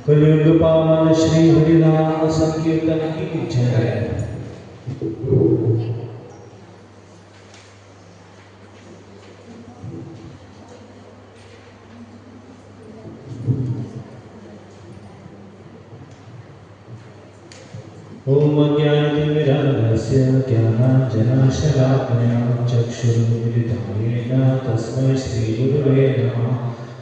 कलयुग पावन श्री हरिनाम संकीर्तन की जय। ओम ज्ञानतिमिरान्धस्य ज्ञानाञ्जनशलाकया चक्षुरुन्मिलितं येन तस्मै श्रीगुरुवे नमः।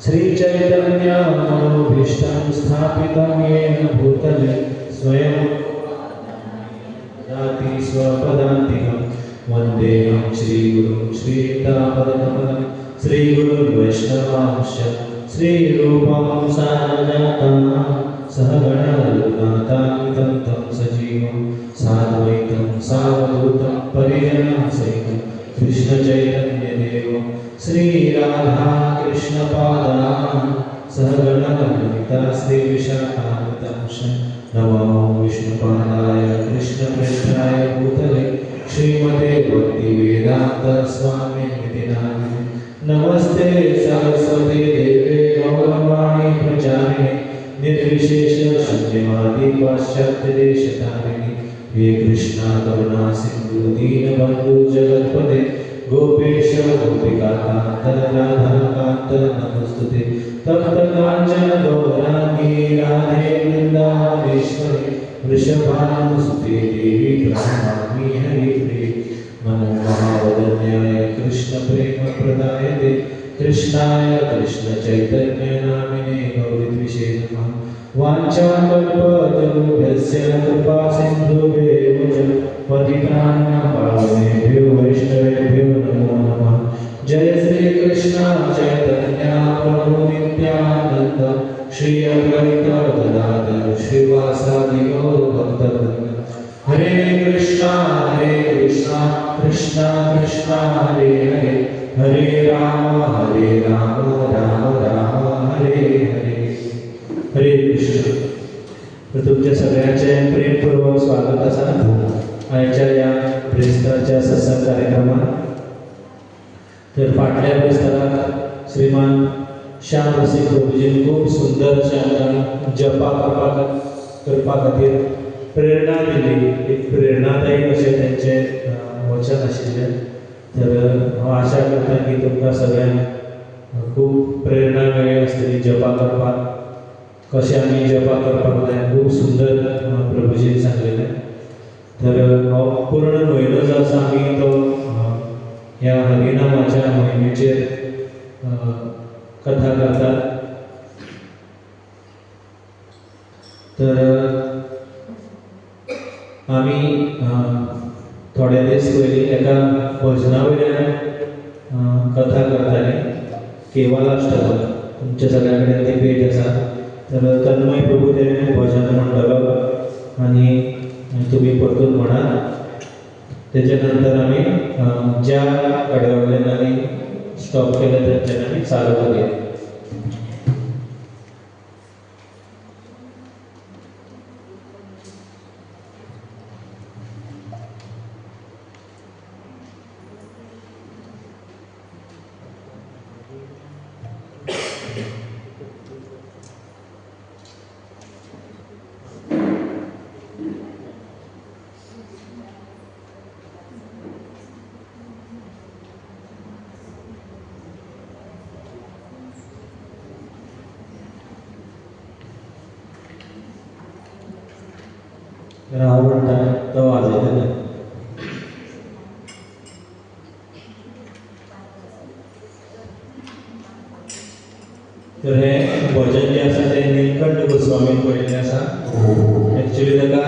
श्रीचैतन्यमनोभीष्टं स्थापितं येन भूतले स्वयं ददाति स्वपदान्तिकं। वन्देऽहं श्रीगुरुं श्रीयुक्तापदकमलं श्रीगुरुर्वैष्णवांश्च श्रीरूपं सारजातं ललिता श्रीविशाखान्वितांश नमो विष्णुपादाय कृष्णप्रेष्ठाय भूतले श्रीमते भक्तिवेदान्त स्वामिनिति नामिने नमस्ते सरस्वती देवे गौरवाणी प्रचारिणे निर्विशेष शून्यवादी पाश्चात्य देशतारिणे हे कृष्णा करुणा सिंधु दीनबंधु जगत्पते गोपेश गोपिकान्त राधाकान्त नमस्तुते तप्त कांचन गौरांगी राधे वृंदावनेश्वरी वृषभानुसुते देवी प्रणमामि हरिप्रिये नमो महावदन्याय कृष्ण प्रेम प्रदायते कृष्णाय कृष्ण चैतन्य नामिने गौरीद्विषे नमः वाञ्छाकल्पतरुभ्यस्य कृपा सिन्धुभ्येव च पतितानां पावनेभ्यो वैष्णवेभ्यो नमो नमः जय श्री कृष्ण चैतन्य प्रभु नित्यानंद श्री अद्वैत गदाधर श्रीवासादि गौर भक्तवृंद हरे कृष्णा कृष्णा कृष्णा हरे हरे हरे राम राम राम हरे हरे हरे कृष्ण. तर तुमच्या सगळ्यांचे प्रेमपूर्वक स्वागत असा आजच्या या ब्रेस्ताच्या सत्संग कार्यक्रमात. तर फाटल्या ब्रेस्ताराक श्रीमान श्याम रसिक प्रभुजीन खूप सुंदर अशा जपा करपा खातीर प्रेरणा दिली. एक प्रेरणादायी अशें तेंचें वचन आशिल्लें. तर हांव आशा करता की तुमकां सगळ्यांक खूब प्रेरणा मेळ्ळी आसतली जपा करपाक. कशें आमी जपा करपाक जाय खूब सुंदर प्रभुजीन सांगलेलें. तर हो पूर्ण म्हयनो जो आसा आमी तो ह्या हरिनामाच्या मोहिमेचेर कथा करतात. तर आमी थोडे दीस पयलीं एका भजना वयल्यान कथा करताले केवलाष्टकम. तुमच्या सगळ्या कडेन ती पेज आसा. तर तन्मय प्रभू तेणें भजन म्हणटलो आनी तुमी परतून म्हणात. तेच्या नंतर आमी ज्या कडे वयल्यान आमी स्टॉप केलें तेंच्यान आमी चालू करूया. तर हांव म्हणटा तो वाजयतले. तर हें भजन जें आसा तें नीलकंठ गोस्वामीन बरयल्लें आसा. एक्चुली ताका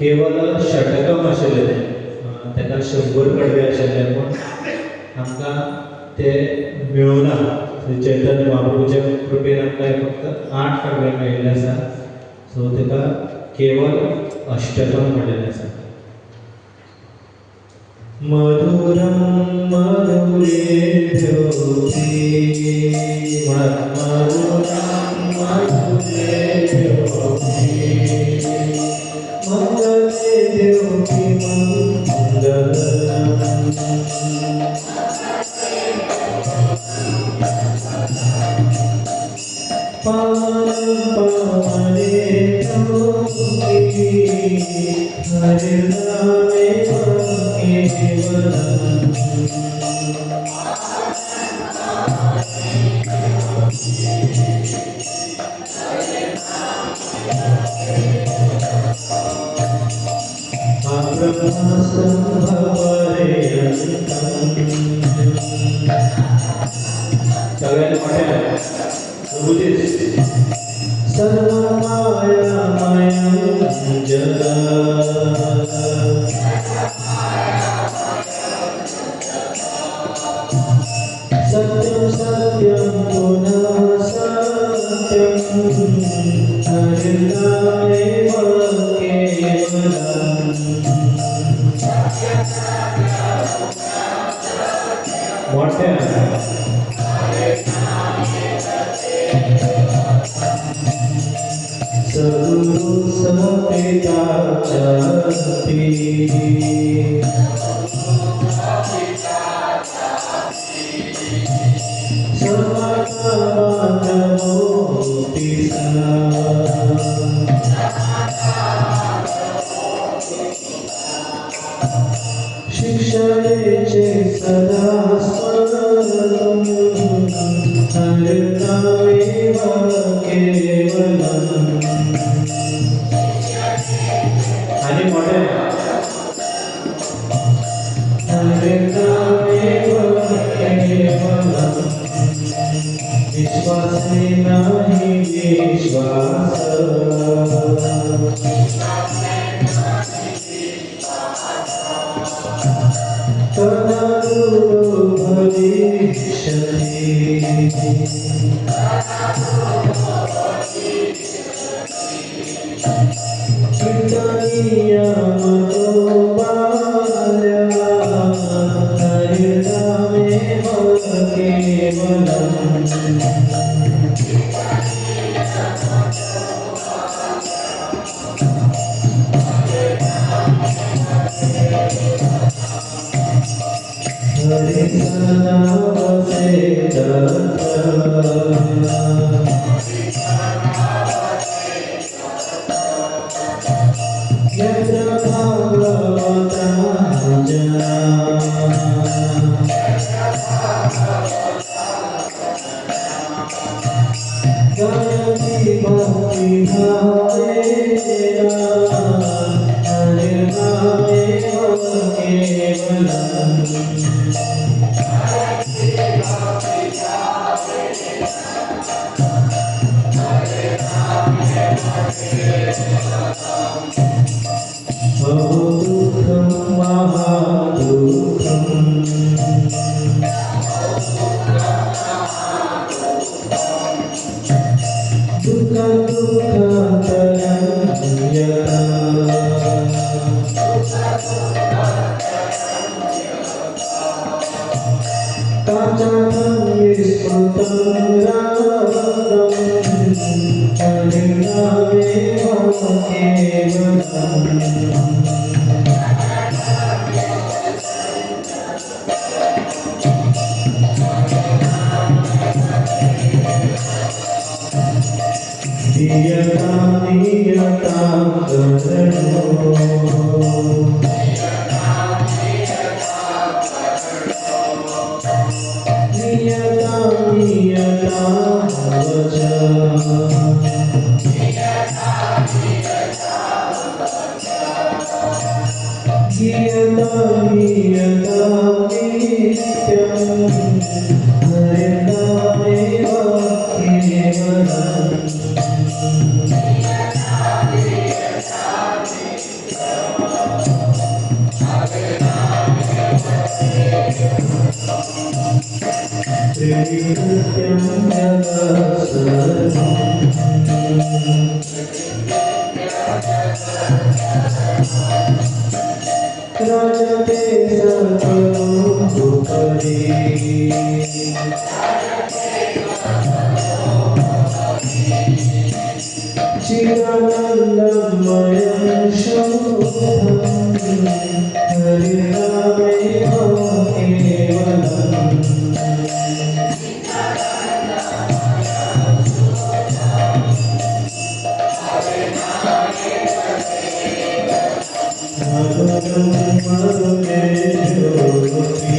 केवल षटकम आशिल्लें तें ताका 100 कडवे आशिल्ले पूण आमकां तें मेळूना. श्री चैतन्य महाप्रभूच्या कृपेन आमकां फक्त 8 कडवे मेळिल्ले आसा. सो ताका केवल अष्टकम म्हणलेलें आसा. मधुरम मधुरेभ्यो म्हणत मधुरम मधुरेभ्यो मंगलेभ्यो मंगलम पावने हरिनामे केवलम सगळ्यांनी म्हटलं सर्वमायामयं सत्यं सत्यं पुनः सत्यं हरिनामेव केवलम् मोठ्या सद्गुरु सपिता चरती शिक्षेचे सदा स्मरण हरिनामेव केवलम् आणि मोठे हरिनामेव केवलम् विश्वासी नाही विश्वास तदारूढो भविष्यति कीर्तनीयमतो बाल्या हरिनामेव केवलम् हरि सदावसे यत्र भागवता जना गायति भक्तिभावेन हरिनामेव केवलम् बहु दुःखं महादुःखम् दुःखदुःखतरं यथा काचनं विस्मृतं रागं हरिनामेव केवलम् नियतां नियतां करणो नियतां नियतां वचः गीयतां गीयतां नित्यं हरिनामेव केवलम् त्रिनित्यं जगत्सर्वं राजते सर्वतोमुपरि चिदानन्दमयं शुद्धं हरिनामेव केवलम् मधुरे ज्योति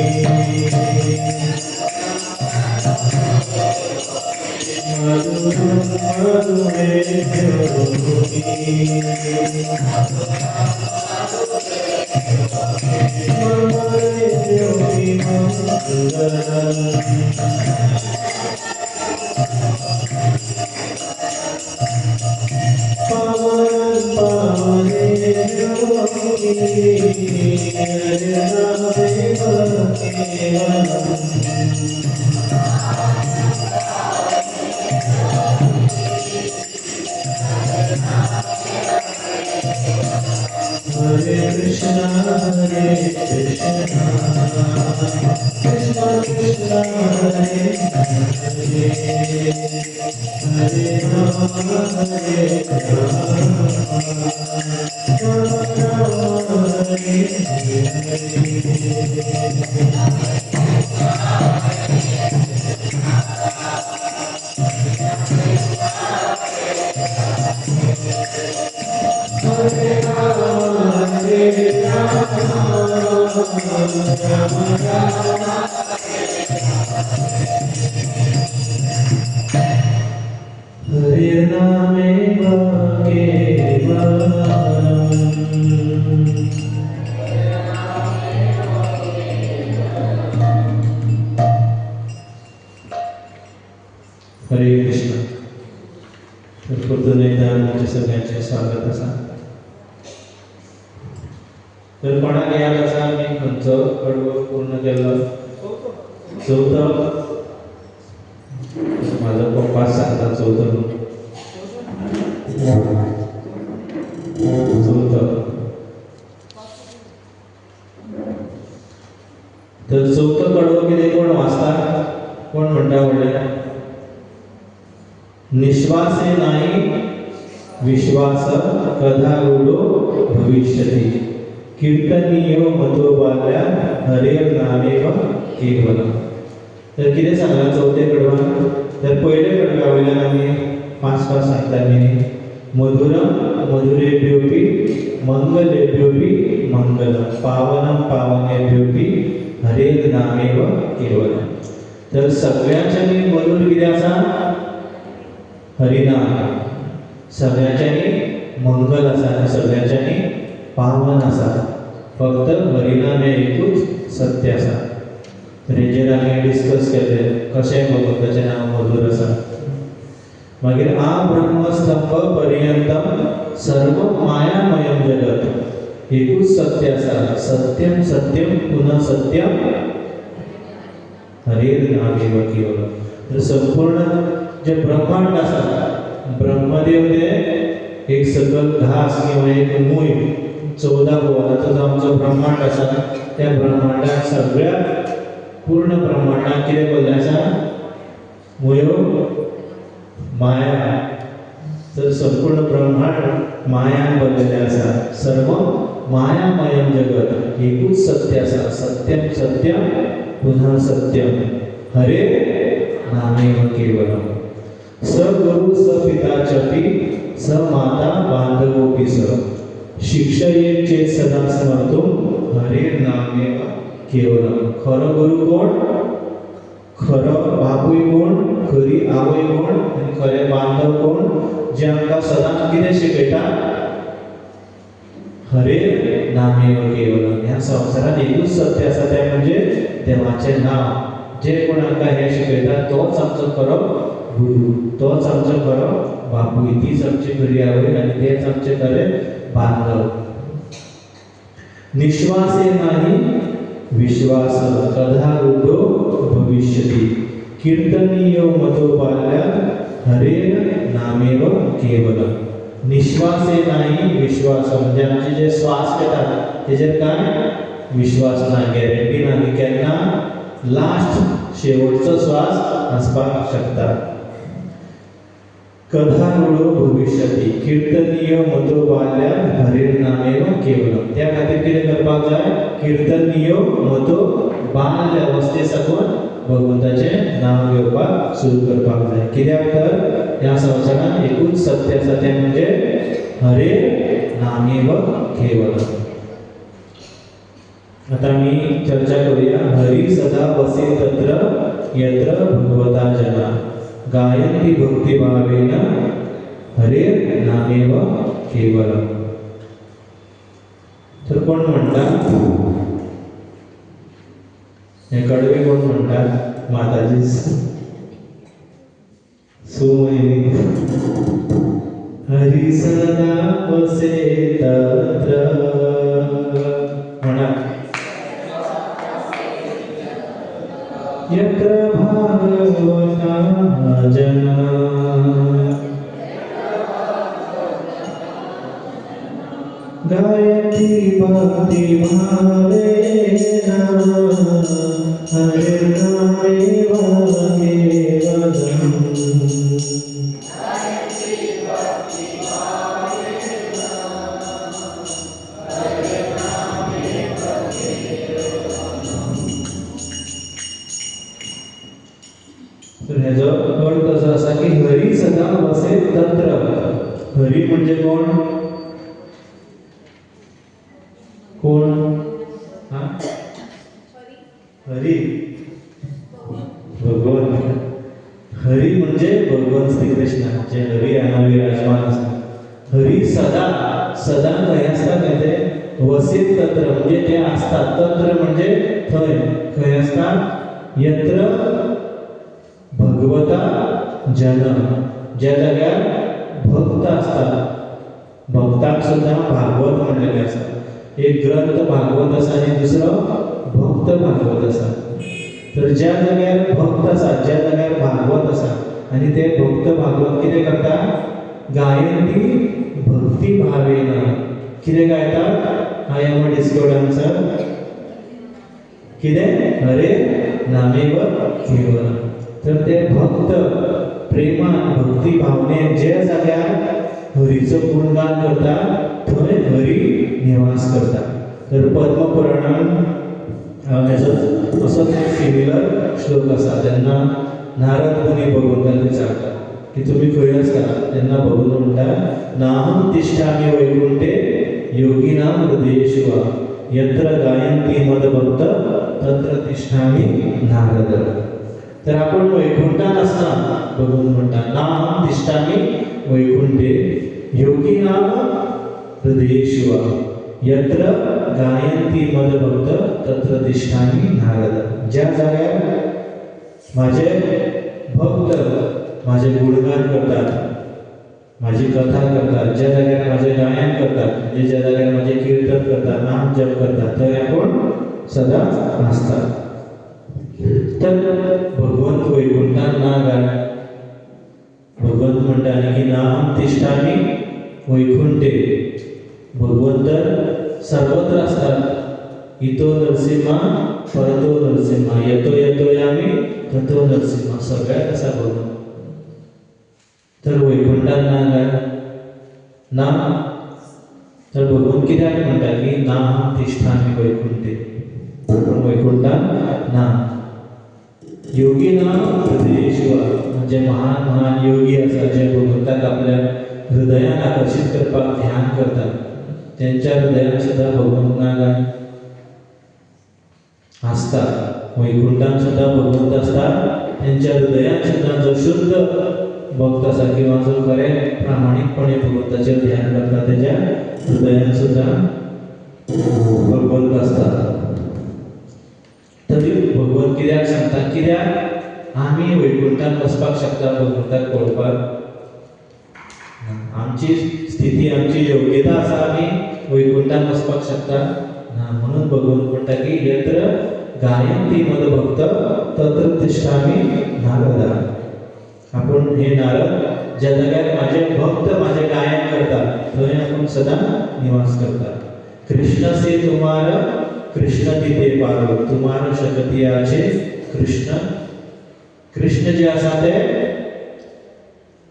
मधुरे ज्योति ममरे ज्योति मंगलम् पावन पावने ज्योति हरिनामेव केवलम् Hare Krishna Krishna Krishna Hare Hare हरे कृष्ण. पुन्हा एकदा आमच्या सगळ्यांचे स्वागत असा. तर कोणाक याद आसा मी खंयचो कडवो पूर्ण केलो? चवथो. म्हाजो पप्पा सांगता चवथो. तर चवथो कडवो कितें कोण वाचता? कोण म्हणटा व्हडले? निश्वासे नाही विश्वास कधारूढो भविष्यति कीर्तनीयो मतो बाल्या हरेर नामेव केवलम. तर कितें सांगलां चवथे कडवान? तर पयले कडव्या वयल्यान आमी पांच सांगताली. मधुरम मधुरेभ्योपि मंगलेभ्योपि मंगलम पावनम पावनेभ्योपि हरेर नामेव केवलम. तर सगळ्यांच्यानी मधुर कितें आसा? हरिनाम. सगळ्यांच्यानी मंगल आसा आनी सगळ्यांच्यानी पावन आसा. फक्त हरिनाम हे एकूच सत्य आसा. तर हेजेर आमी डिस्कस केले कशें भगवंताचें नांव मधुर आसा. मागीर आ ब्रह्मस्तंभ पर्यंतम सर्व मायामयम जगत एकूच सत्य आसा. सत्यम सत्यम पुनः सत्यम हरेर नामेव केवलम. तर संपूर्ण जे ब्रह्मांड आसा, ब्रह्मदेव ते एक सकल घास किंवा एक मूय 14 भुवनाचो जो आमचो ब्रह्मांड आसा त्या ब्रह्मांडाक सगळ्या पूर्ण ब्रह्मांडाक कितें पडलें आसा? मुयो माया. तर संपूर्ण ब्रह्मांड मायान भरलेलें आसा. सर्व मायामयम जगत एकूच सत्य आसा. सत्यम सत्यम पुनः सत्यम हरे नामेव केवलम. स गुरु स पिता चपि स माता बांधवोपि स शिक्षयेत चेत सदा स्मर्तुम हरेर नामेव केवलम. खरो गुरु कोण? खरो बापूय कोण? खरी आवय कोण? आनी खरे बांधव कोण? जे आमकां सदांच कितें शिकयता? हरेर नामेव केवलम. ह्या संवसारात एकूच सत्य आसा तें म्हणजे देवाचें नांव. जे कोण आमकां हें शिकयता तोच आमचो खरो गुरु, तोच आमचो खरो बापूय, तीच आमची खरी आवय आनी तेच आमचे खरे बांधव. निश्वासे नाही विश्वास कधारूढो भविष्यति कीर्तनीयो मतो बाल्या हरेर नामेव केवलम. निश्वासे नाही विश्वास म्हणजे आमचे जे श्वास घेतात तेजेर काय विश्वास ना, गॅरंटी ना की केन्ना लास्ट शेवटचो श्वास आसपाक शकता. कधारूढो भविष्यति कीर्तनीयो मतो बाल्या हरेर नामेव केवलम. त्या खातीर कितें करपाक जाय? कीर्तनीयो मतो बाल्य अवस्थे साकून भगवंताचें नांव घेवपाक सुरू करपाक जाय. कित्याक तर ह्या संवसारात एकूच सत्य आसा तें म्हणजे हरेर नामेव केवलम. आता आमी चर्चा करूया. हरी सदा वसे तत्र यत्र भगवता जना गायन्ति भक्तिभावेन हरेर नामेव केवलम. तर कोण म्हणटा? हे कडवे कोण म्हणतात? माताजी सुमयी. हरी सदा वसे तत्र म्हणा यत्र भागवता जना गायन्ति भक्तिभावेन हरेर्नामेव केवलम. तेजो अर्थ असो आसा की हरी सदा वसे तत्र. हरी म्हणजे कोण? कोण? हा? हरी भगवान. हरी म्हणजे भगवान श्री कृष्ण, जे हरी हांगा विराजमान आसतात. हरी सदा सदा खंय आसता काय ते? वसीत तत्र म्हणजे ते असतात. तत्र म्हणजे थंय. खंय असतात? यत्र भगवता जन, ज्या जाग्यार भक्त असतात. भक्ताक सुद्धा भागवत म्हणलेले आसा. एक ग्रंथ भागवत आसा आणि दुसरो भक्त भागवत आसा. तर ज्या जाग्यार भक्त आसा, ज्या जाग्यार भागवत आसा आणि ते भक्त भागवत कितें करता? गायंती भक्ती भावेन. कितें गायतात? I am a disco dancer. कितें? हरे नामेव केवलम. तर ते भक्त प्रेमान भक्ती भावनेन ज्या जाग्यार हरीचं गुणगान करता थंय हरी निवास करता. तर पद्मपुराणान असोच एक सिमिलर श्लोक आसा. तेन्ना नारद मुनी भगवंताक विचारता की तुमी खंय आसता? तेन्ना भगवंत म्हणटा नाहं तिष्ठामि वैकुंठे योगिनां हृदयेषु वा यत्र गायन्ति मदभक्त तत्र तिष्ठामि नारद. तर आपण वैकुंठान आसता. भगवंत म्हणटा नाहं तिष्ठामि वैकुंठे योगिनां हृदयेषु वा यत्र गायन्ति मदभक्त तत्र तिष्ठामि नारद. ज्या जाग्यार माझे भक्त माझे गुणगान करतात, माझी कथा करतात, ज्या जाग्यार माझे गायन करतात, म्हणजे ज्या जाग्यार माझे कीर्तन करतात, नाम जप करतात, थंय आपण सदांच आसतात. तर भगवंत वैकुंठान ना काय? भगवंत म्हणटा की नाहं तिष्ठामि वैकुंठे. भगवंत सर्वत्र असतात. इतो नरसिंहा परतो नरसिंहा, येतो येतो यामी ततो नरसिंहा. सगळ्यात असा भगवंत. तर वैकुंठान ना काय? ना. तर भगवंत कित्याक म्हणटा की नाहं तिष्ठामि वैकुंठे. पण वैकुंठान ना. योगिनां हृदयेषु वा म्हणजे महान महान योगी आसा जे भगवंताक आपल्या हृदयान आकर्षित करपाक ध्यान करतात. त्यांच्या हृदयान सुद्धा भगवंत ना काय? आसता. वैकुंठान सुद्धा भगवंत आसता. त्यांच्या हृदयान सुद्धा जो शुद्ध भक्त आसा किंवा जो खरें प्रामाणिकपणे भगवंताचेर ध्यान करता त्याच्या हृदयान सुद्धा भगवंत आसता. तरी भगवंत कित्याक सांगता? कित्याक आमी वैकुंठान वचपाक शकता भगवंताक पळोवपाक? आमची स्थिती आमची योग्यता आसा आमी वैकुंठान वचपाक शकता ना. म्हणून भगवंत म्हणटा की यत्र गायन्ति मदभक्त तत्र तिष्ठामि नारद. आपण हे नारद ज्या जाग्यार माझे भक्त माझे गायन करतात थंय आपण सदा निवास करता. कृष्ण से तुम्हार कृष्ण तिथे पारो, तुम्हार शक्ती आचे कृष्ण. कृष्ण जे आसा ते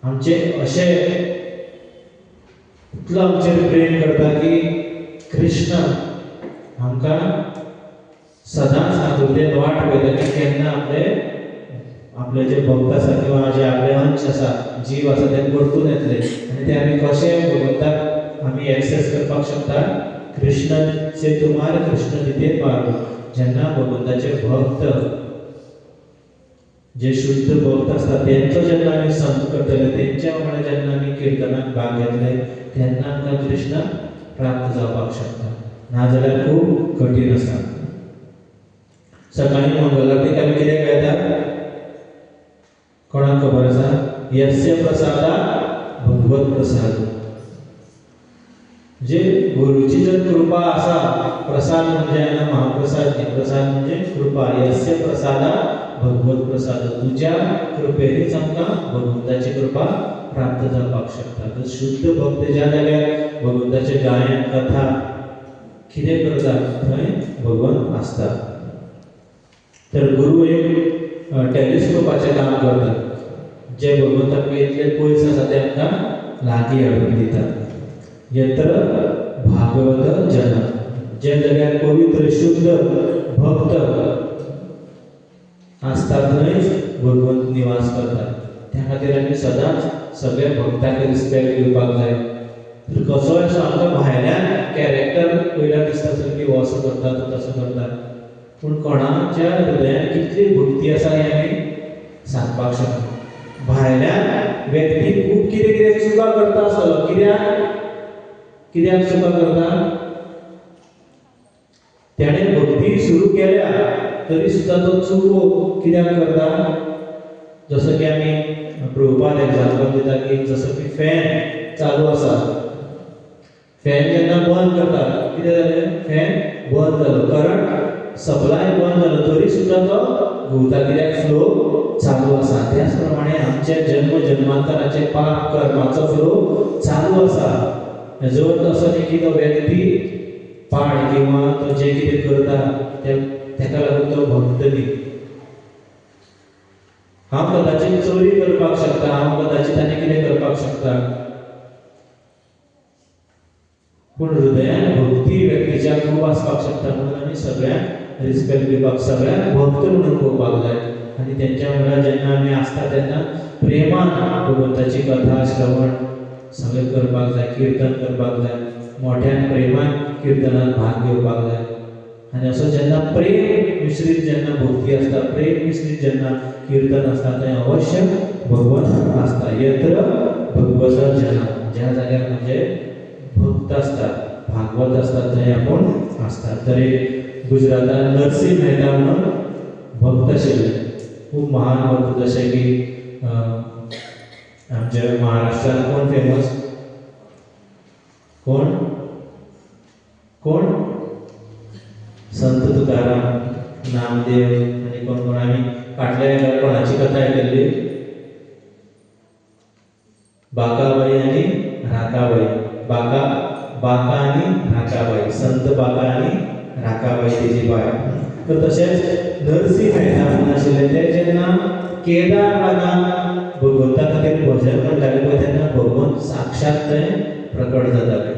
आमचे अशे इतलो आमचेर प्रेम करता की कृष्ण आमकां सदांच आतुरतेन वाट पळयता की केन्ना आपले जे भक्त आसा किंवा जे आपले अंश आसा, जीव आसा ते परतून येतले आनी ते आमी कशे भगवंताक आमी एक्सेस करपाक शकता. कृष्ण से तुम्हार कृष्ण तिथे पारो. जेन्ना भगवंताचे भक्त जे शुद्ध भक्त आसता तेंचो जेन्ना आमी संत करतले, तेंच्या वांगडा जेन्ना आमी किर्तनाक भाग घेतले तेन्ना आमकां कृष्ण प्राप्त जावपाक शकता. नाजाल्यार खूब कठीण आसा. सकाळी मंगलारतीक आमी कितें गायतात? कोणाक खबर आसा? यस्य प्रसादा भगवत प्रसाद. जे गुरुची जर कृपा आसा, प्रसाद म्हणजे हांगा महाप्रसाद न्ही, प्रसाद म्हणजे कृपा. यस्य प्रसादा भगवत प्रसाद. तुज्या कृपेनीच आमकां भगवंताची कृपा प्राप्त जावपाक शकता. तर शुद्ध भक्त ज्या जाग्यार भगवंताचे गायन कथा कितें करतात थंय भगवंत आसता. तर गुरु एक टेलिस्कोपाचें काम करता. जे भगवंताक इतले पयस आसा ते आमकां लागीं हाडून दितात. यत्र भागवत जन, जे जाग्यार पवित्र शुद्ध भक्त आसता थंय भगवंत निवास करता. त्या खातीर आमी सदांच सगळ्या भक्तांक रिस्पेक्ट दिवपाक जाय. तर कसोय असो आमकां भायल्यान कॅरेक्टर पयल्यार दिसता की हो असो करता तो तसो करता, पूण कोणाच्या हृदयान कितली भक्ती आसा हें आमी सांगपाक शकना. भायल्यान व्यक्ती खूब कितें कितें चुका करता आसतलो. कित्याक चुका करता? त्याने भक्ती सुरू केल्या तरी सुद्धा तो चूक कित्याक करता? जसं की आमी प्रभुपाद एग्जांपल दिता की जसं की फॅन चालू आसा, फॅन जेन्ना बंद करता कितें जालें? फॅन बंद जालो, करंट सप्लाय बंद जालो तरी सुद्धा तो घुंवता. कित्याक? फ्लो चालू आसा. त्याच प्रमाणे आमचे जन्म जन्मांतराचे पाप कर्माचो फ्लो चालू आसा. हेजो अर्थ असो न्ही की तो व्यक्ती पाड किंवा तो जे कितें करता तेका लागून तो भक्त न्ही. हांव कदाचित चोरी करपाक शकता, हांव कदाचित आनी कितें करपाक शकता, पूण हृदयान भक्ती व्यक्तीच्या खूब आसपाक शकता. म्हणून आमी सगळ्यांक रिस्पेक्ट दिवपाक, सगळ्यांक भक्त म्हणून पळोवपाक जाय. आनी तेंच्या वांगडा जेन्ना आमी आसता तेन्ना प्रेमान भगवंताची कथा श्रवण सगळें करपाक जाय, किर्तन करपाक जाय, मोठ्यान प्रेमान किर्तनांत भाग घेवपाक जाय. आनी असो जेन्ना प्रेम मिश्रीत जेन्ना भक्ती आसता, प्रेम मिश्रीत जेन्ना किर्तन आसता, थंय अवश्य भगवंत आसता. यत्र भगवत जना, ज्या जाग्यार म्हणजे भक्त असतात, भागवत असतात, थंय आपूण आसतात. तर एक गुजरातान नरसिंह मेहता म्हणून भक्त आशिल्ले, खूब महान भक्त. जशे की आमच्या महाराष्ट्रात कोण फेमस? कोण कोण? संत तुकाराम, नामदेव आनी कोण कोण. आमी फाटल्या वेळार कोणाची कथा आयकल्ली? बाकाबाई आनी राकाबाई. बाका आनी राकाबाई, संत बाका आनी राकाबाई तेजी बाय. तर तशेंच नरसिंह मेहता म्हणून आशिल्ले, ते जेन्ना केदारनाथांत भगवंता खातीर भजन म्हणटाले पळय तेन्ना भगवंत साक्षात थंय प्रकट जाताले.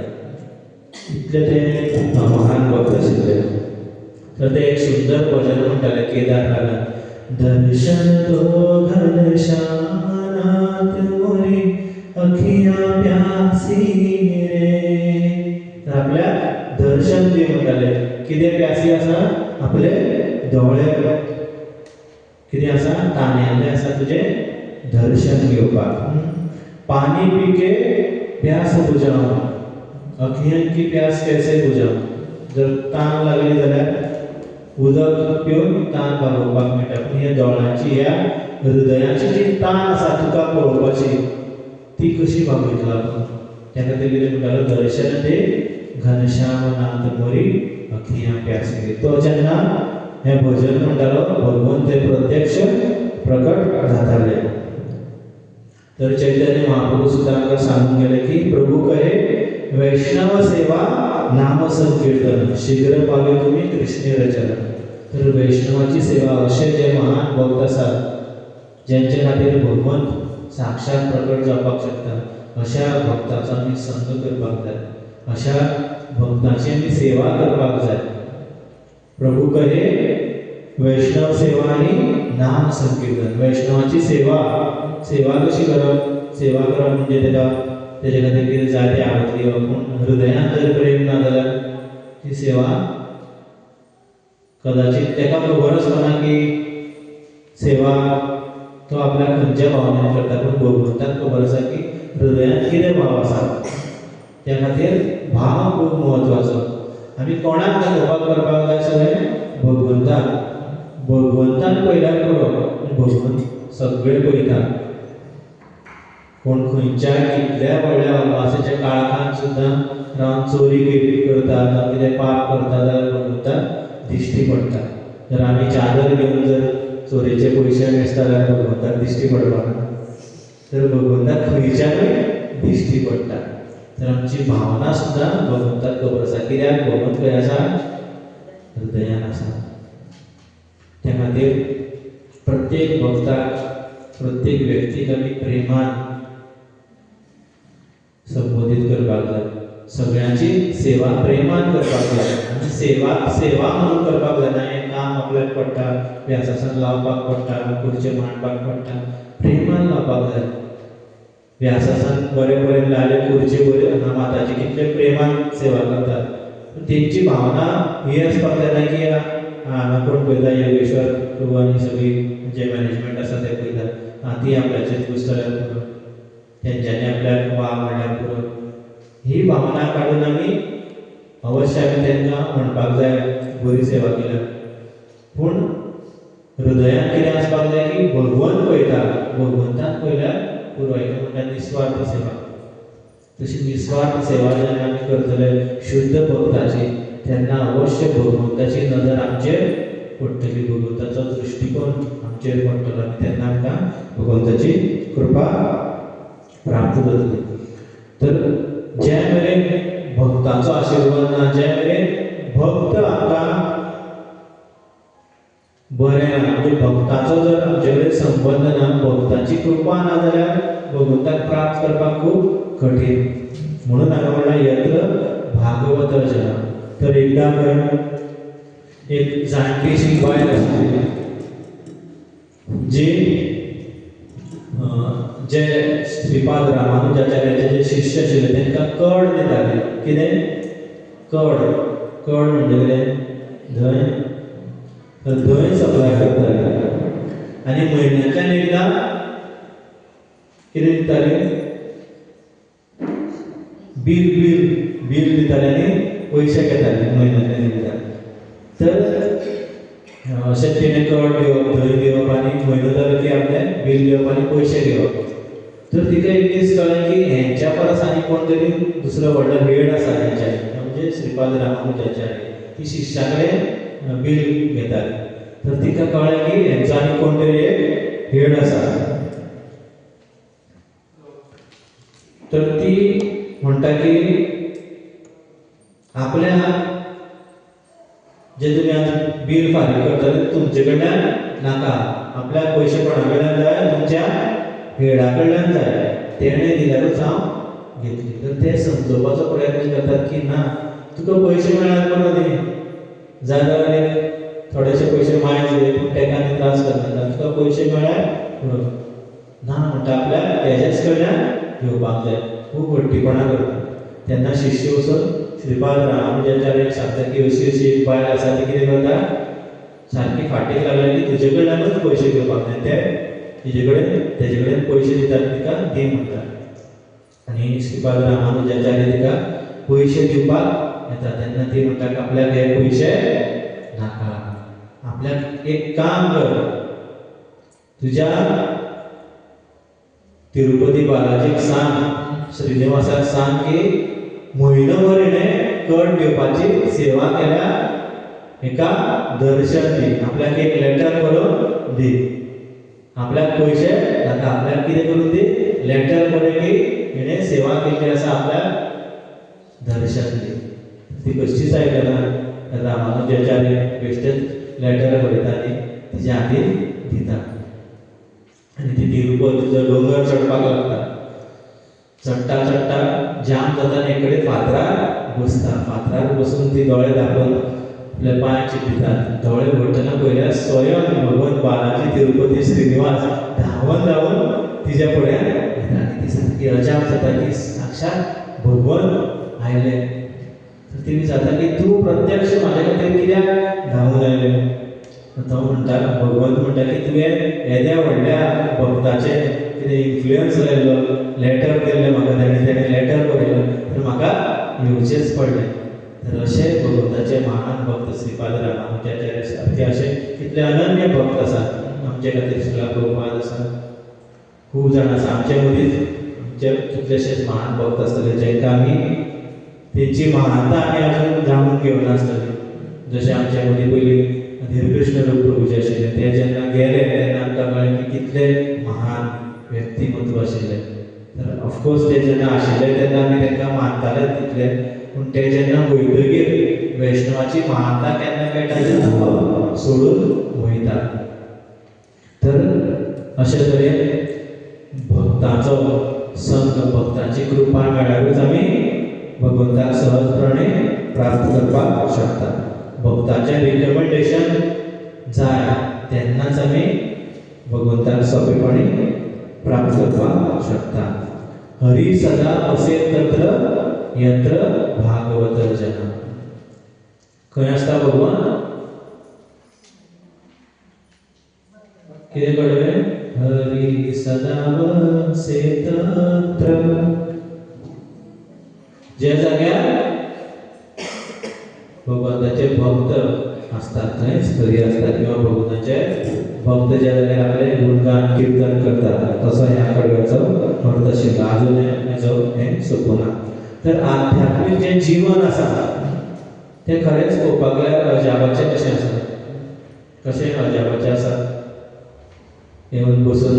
इतले ते महान भक्त आशिल्ले. तर ते एक सुंदर भजन म्हणटाले केदारनाथांत. दर्शन दो घनश्यामनाथ मोरी अखियां प्यासी रे. तर आपल्या दर्शन दी म्हणटाले. कितें प्यासी आसा? आपले दोळे कितें आसा? तान्याले आसा तुजे दर्शन घेवपाक. पानी पी के प्यास बुझाऊं, अखियां की प्यास कैसे बुझाऊं. जर तान लागली जाल्यार उदक पिवन तान भागोवपाक मेळटा, पूण ह्या दोळ्यांची, ह्या हृदयाची जी तान आसा तुका पळोवपाची, ती कशी भागयतलो आपूण? त्या खातीर कितें म्हणटालो? दर्शन दे घनश्यामनाथ मोरी अखियां प्यासी रे. तो जेन्ना हें भजन म्हणटालो भगवंत ते प्रत्यक्ष प्रकट जाताले. तर चैतन्य महाप्रभू सुद्दां आमकां सांगून गेले की प्रभू कहे वैष्णव सेवा नाम संकीर्तन, शीघ्र पावे तुम्ही कृष्णेर चरण. तर वैष्णवाची सेवा, अशे जे महान भक्त आसात ज्यांचे खातीर भगवंत साक्षात प्रकट जावपाक शकता, अशा भक्ताचो आमी संग करपाक जाय, अशा भक्तांची आमी सेवा करपाक जाय. प्रभू कहे वैष्णव सेवा आनी नाम संकीर्तन. वैष्णवाची सेवा, सेवा कशी करप? सेवा करप म्हणजे तेजे खातीर कितें जाय तें हाडून दिवप, पूण हृदयांत जर प्रेम ना जाल्यार ती सेवा कदाचित तेका खबर आसना की सेवा तो आपल्या खंयच्या भावनेन करता, पूण भगवंताक खबर आसा की हृदयांत कितें भाव आसा. त्या खातीर भाव खूब म्हत्वाचो. आमी कोणाक दाखोवपाक करपाक जाय? सगळें भगवंतान पयल्यार करप. भगवंत सगळें पळयता. कोण खंयच्या कितल्या व्हडल्या अमावासेच्या काळखांत सुद्दां रावन चोरी बिरी करता ना कितें पाप करता जाल्यार भगवंताक दिश्टी पडटा. जर आमी चादर घेवन जर चोरेचे पयशे मेजता जाल्यार भगवंताक दिश्टी पडपाना. तर भगवंताक खंयच्यानूय दिश्टी पडटा. तर आमची भावना सुद्दां भगवंताक खबर आसा. कित्याक? भगवंत खंय आसा? हृदयान आसा. त्या खातीर प्रत्येक भक्ताक, प्रत्येक व्यक्तीक आमी प्रेमान संबोधीत करपाक जाय. सगळ्यांची सेवा प्रेमान करपाक जाय. आनी सेवा सेवा म्हणून करपाक जायना. हें काम नाम आपल्याक पडटा, व्यासासन लावपाक पडटा, खुर्चे मांडपाक पडटा, प्रेमान लावपाक जाय. व्यासासन बरें बरें लायले खुर्चे बऱ्यो माताची कितले प्रेमान सेवा करतात. तेंची भावना ही आसपाक जाय की हांगा कोण पळयता योगेश्वर प्रभू आनी सगळी जे मॅनेजमेंट आसा ते पळयता, ती आपल्याचेर खुश जाल्यार पुरो, तेंच्यांनी आपल्याक वा म्हणल्यार पुरो. ही भावना काडून आमी अवश्य आमी तेंकां म्हणपाक जाय बरी सेवा केल्या. पूण हृदयांत कितें आसपाक जाय की भगवंत पळयता, भगवंताक पळयल्यार पुरो. हेका म्हणटा निस्वार्थ सेवा. तशी निस्वार्थ सेवा जेन्ना आमी करतले शुद्ध भक्ताची, तेन्ना अवश्य भगवंताची नजर आमचेर पडटली, भगवंताचो दृश्टिकोन आमचेर पडटलो आनी तेन्ना आमकां भगवंताची कृपा प्राप्त जातली. तर जे मेरेन भक्ताचो आशिर्वाद ना, जे मेरेन भक्त आमकां बरें ना, म्हणजे भक्ताचो जर आमचे कडेन संबंध ना, भक्ताची कृपा ना जाल्यार भगवंताक प्राप्त करपाक खूब कठीण. म्हणून हांवें म्हणलां यत्र भागवत जना. तर एकदां खंय एक जाणटीशी बायल आशिल्ली जी जे श्रीपाद रामानुजाचार्याचे जे शिष्य आशिल्ले तांकां कड दिताले. कितें? कड. कड म्हणजे कितें? धंय. तर धंय सप्लाय करताले आनी म्हयन्यांतल्यान एकदां कितें दिताले? बील दिताले आनी पयशे घेताले म्हयन्यांतल्यान एकदां. तर अशें तिणें कड दिवप, धंय दिवप आनी म्हयनो जालो की आपलें बील दिवप आनी पयशे घेवप. तर तिका एक दीस कळ्ळें की हेंच्या परस आनी कोण तरी दुसरो व्हडलो हेड आसा हेंच्या, म्हणजे श्रीपाद रामानुजाचार्य. ती शिश्या कडेन बील घेताली. तर तिका कळ्ळें की हेंचो आनी कोण तरी एक हेड आसा. तर ती म्हणटा की आपल्या जे तुमी आज बील फारीक करतले तुमचे कडल्यान नाका, आपल्याक पयशे कोणा कडल्यान जाय? तुमच्या हेडा कडल्यान जाय. तेणें दिल्यारूच हांव घेतली. तर ते समजोवपाचो प्रयत्न करतात की ना, तुका पयशे मेळ्ळ्यार बरो न्ही, जाय जाल्यार थोडेशे पयशे मायज दे, पूण तेका आनी त्रास करनाका, तुका पयशे मेळ्ळ्यार बरो. ना म्हणटा आपल्याक तेजेच कडल्यान घेवपाक जाय. खूब हट्टीपणा करता. तेन्ना शिष्य वचून श्रीपाद रामानुजाचार्याक सांगता की अशी अशी एक बायल आसा, ती कितें करता, सारकी फाटीक लागल्या की तुजे कडल्यानूच पयशे घेवपाक जाय. ते तेजे कडेन पयशे दितात, तिका दी म्हणटा. आनी श्रीपाद रामानुजाचार्य तिका पयशे दिवपाक येता. तेन्ना ती म्हणटा की आपल्याक हे पयशे नाका, आपल्याक एक काम कर, तुज्या तिरुपती बालाजीक सांग, श्रीनिवासाक सांग की म्हयनोभर इणें कड दिवपाची सेवा केल्यार एका दर्शन दी, आपल्याक एक लेटर बरोवन दी. आपल्याक पयशे नाका, आपल्याक कितें करून दी? लेटर बरय की इणें सेवा केल्ली आसा, आपल्याक दर्शन दी. ती कशीच आयकना. रामानुजाचार्य बेश्टेच लेटर बरयता आनी तिच्या हातीन दिता. आनी ती तिरुपतीचो दोंगर चडपाक लागता. चडटा चडटा जाम जाता आनी एक कडेन फातरार बसता. फातरार बसून ती दोळे धांपून आपले पांय चिपितात. दोळे उगडटना पयल्यार स्वयं भगवंत बालाजी तिरुपती श्रीनिवास धांवन तिच्या फुड्यान येता. आनी ती सारकी अजाप जाता की साक्षात भगवंत आयले. तर ती विचारता की तूं प्रत्यक्ष म्हाजे खातीर कित्याक धांवून आयले? तो म्हणटा, भगवंत म्हणटा की तुवें येद्या व्हडल्या भक्ताचे कितें इन्फ्लुयन्स लायलो, लेटर दिल्लें म्हाका, तेणें लेटर बरयलो, तर म्हाका येवचेंच पडलें. तर अशें भगवंताचे महान भक्त श्रीपाद रामानुजाचार्य सारके अशे कितले अनन्य भक्त आसात. आमचे खातीर श्रीला प्रभुपाद आसा, खूब जाण आसा आमचे मदींच. आमचे कितलेशेच महान भक्त आसतले जेंकां आमी तेंची महानता आमी आजून जाणून घेवना आसतली. जशें आमचे मदीं पयलीं धीरकृष्ण प्रभूजी आशिल्ले, ते जेन्ना गेले तेन्ना आमकां कळ्ळें की कितले महान व्यक्तिमत्व आशिल्ले. तर ऑफकोर्स ते जेन्ना आशिल्ले तेन्ना आमी तांकां मानतालेच तितले, पूण ते जेन्ना वयतकीर वैष्णवाची महानता केन्ना कळटा तेन्ना सोडून वयता. तर अशे तरेन भक्ताचो संग, भक्ताची कृपा मेळ्ळ्यारूच आमी भगवंताक सहजपणे प्राप्त करपाक शकता. भक्ताचें रिकमेंडेशन जाय तेन्नाच आमी भगवंताक सोंपेपणी प्राप्त करपाक शकता. हरी सदा असेल तत्र यत्र भागवत जना. खंय आसता भगवान? कितें कळ्ळें? हरी सदा वसे तत्र. जे जाग्यार भगवंताचे भक्त असतात थंयच हरी असतात, किंवा भगवंताचे भक्त ज्या जाग्यार आपले गुणगान कीर्तन करतात, तसो ह्या कडव्याचो अर्थ शिकला. अजून हेजो हें सोंपुना. तर आध्यात्मीक जे जीवन आसा तें खरेंच पळोवपाक गेल्यार अजापाचें कशें आसा. कशें अजापाचें आसा? येवन बसून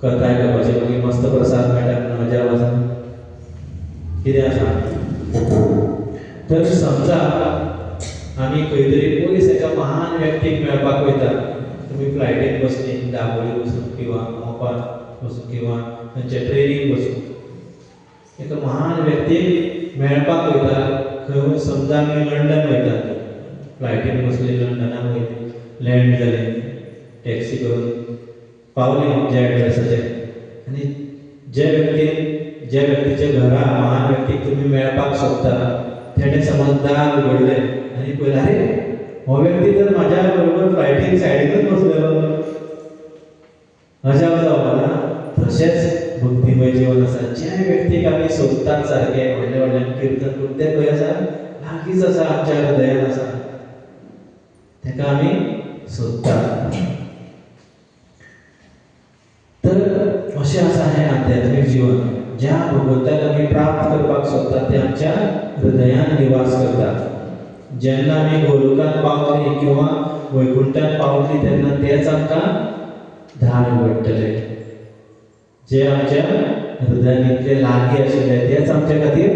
कथा आयकपाचें, मागीर मस्त प्रसाद मेळटा म्हणून अजाप आसा? कितें आसा? तर समजा आमी खंय तरी पयस एका महान व्यक्तीक मेळपाक वयता. तुमी फ्लायटीन बसली, दाबोळी बसून किंवा मोपार बसून किंवा खंयचे ट्रेनीन बसून एका महान व्यक्तीक मेळपाक वयता. खंय समजा आमी लंडन वयता, फ्लायटीन बसली, लंडनाक वयली, लँड जाली, टॅक्सी करून पावली ज्या एड्रेसाचेर, आनी ज्या व्यक्तीचे घरा महान व्यक्तीक तुमी मेळपाक सोदता तेणें समज दार उगडलें आनी पळयलें, अरे हो व्यक्ती तर म्हाज्या बरोबर फ्लायटीन सायडीनूच बसलेलो, अजाप जावपाक ना? तशेंच भक्तिमय जीवन आसा. ज्या व्यक्तीक आमी सोदतात सारकें व्हडलें व्हडलें कीर्तन करून, तें खंय आसा? लागींच आसा, आमच्या हृदयान आसा, तेका आमी सोदतात. तर अशें आसा हें आध्यात्मीक जीवन. ज्या भगवंताक आमी प्राप्त करपाक सोदतात ते आमच्या हृदयान निवास करतात. जेन्ना आमी गोलोकांत पावतलीं किंवा वैकुंठांत पावतलीं तेन्ना तेच आमकां दार उगडटले. जे आमच्या हृदयान इतले लागीं आशिल्ले तेच आमच्या खातीर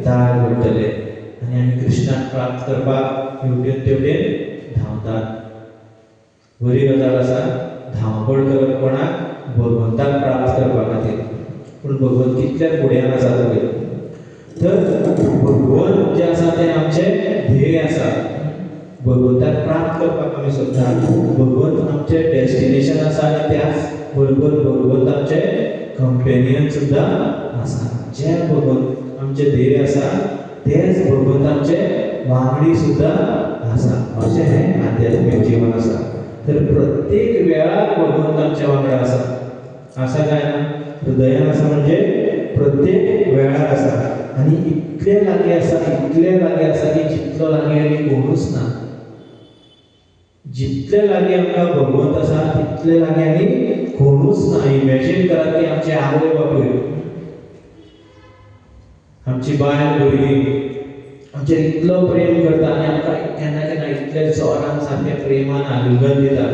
दार उगडटले, आनी आमी कृष्णाक प्राप्त करपाक हेवटेन तेवटेन धांवतात. बरी गजाल आसा धांवपळ करप कोणाक? भगवंताक प्राप्त करपा खातीर. पूण भगवंत कितल्या फुड्यान आसा पळय. तर भगवंत जे आसा तें आमचें ध्येय आसा. भगवंताक प्राप्त करपाक आमी सोदतात. भगवंत आमचें डेस्टिनेशन आसा, आनी त्याच बरोबर भगवंत आमचें कंपेनियन सुद्दां आसा. जे भगवंत आमचें ध्येय आसा तेच भगवंत आमचें वांगडी सुद्दां आसा. अशें हें आध्यात्मीक जीवन आसा. तर प्रत्येक वेळार भगवंत आमच्या वांगडा आसा काय ना? हृदयान आसा म्हणजे प्रत्येक वेळार आसा. आनी इतले लागीं आसा, इतले लागीं आसा की जितलो लागीं आनी कोणूच ना. जितले लागीं आमकां भगवंत आसा तितले लागीं आनी कोणूच ना. इमॅजीन करात की आमचे आवय बापूय, आमची बायल भुरगीं आमचेर इतलो प्रेम करता, आनी आमकां केन्ना केन्ना इतले जोरान सारकें प्रेमान आलिंगन दिता.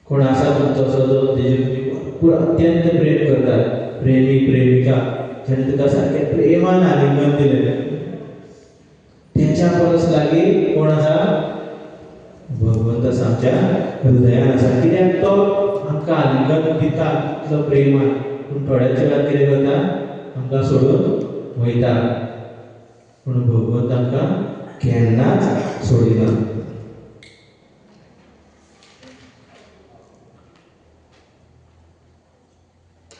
कोण आसा तुमचो जो तेजेर तुमी भरपूर अत्यंत प्रेम करतात, प्रेमीक प्रेमिका, जेणे तुका सारकें प्रेमान आलिंगन दिलें, तेच्या परस लागीं कोण आसा? भगवंत आसा आमच्या हृदयान आसा. कित्याक तो आमकां आलिंगन दिता इतलो प्रेमान, पूण थोड्याच वेळार कितें करता? आमकां सोडून वयता. पूण भगवंत आमकां केन्नाच सोडिना.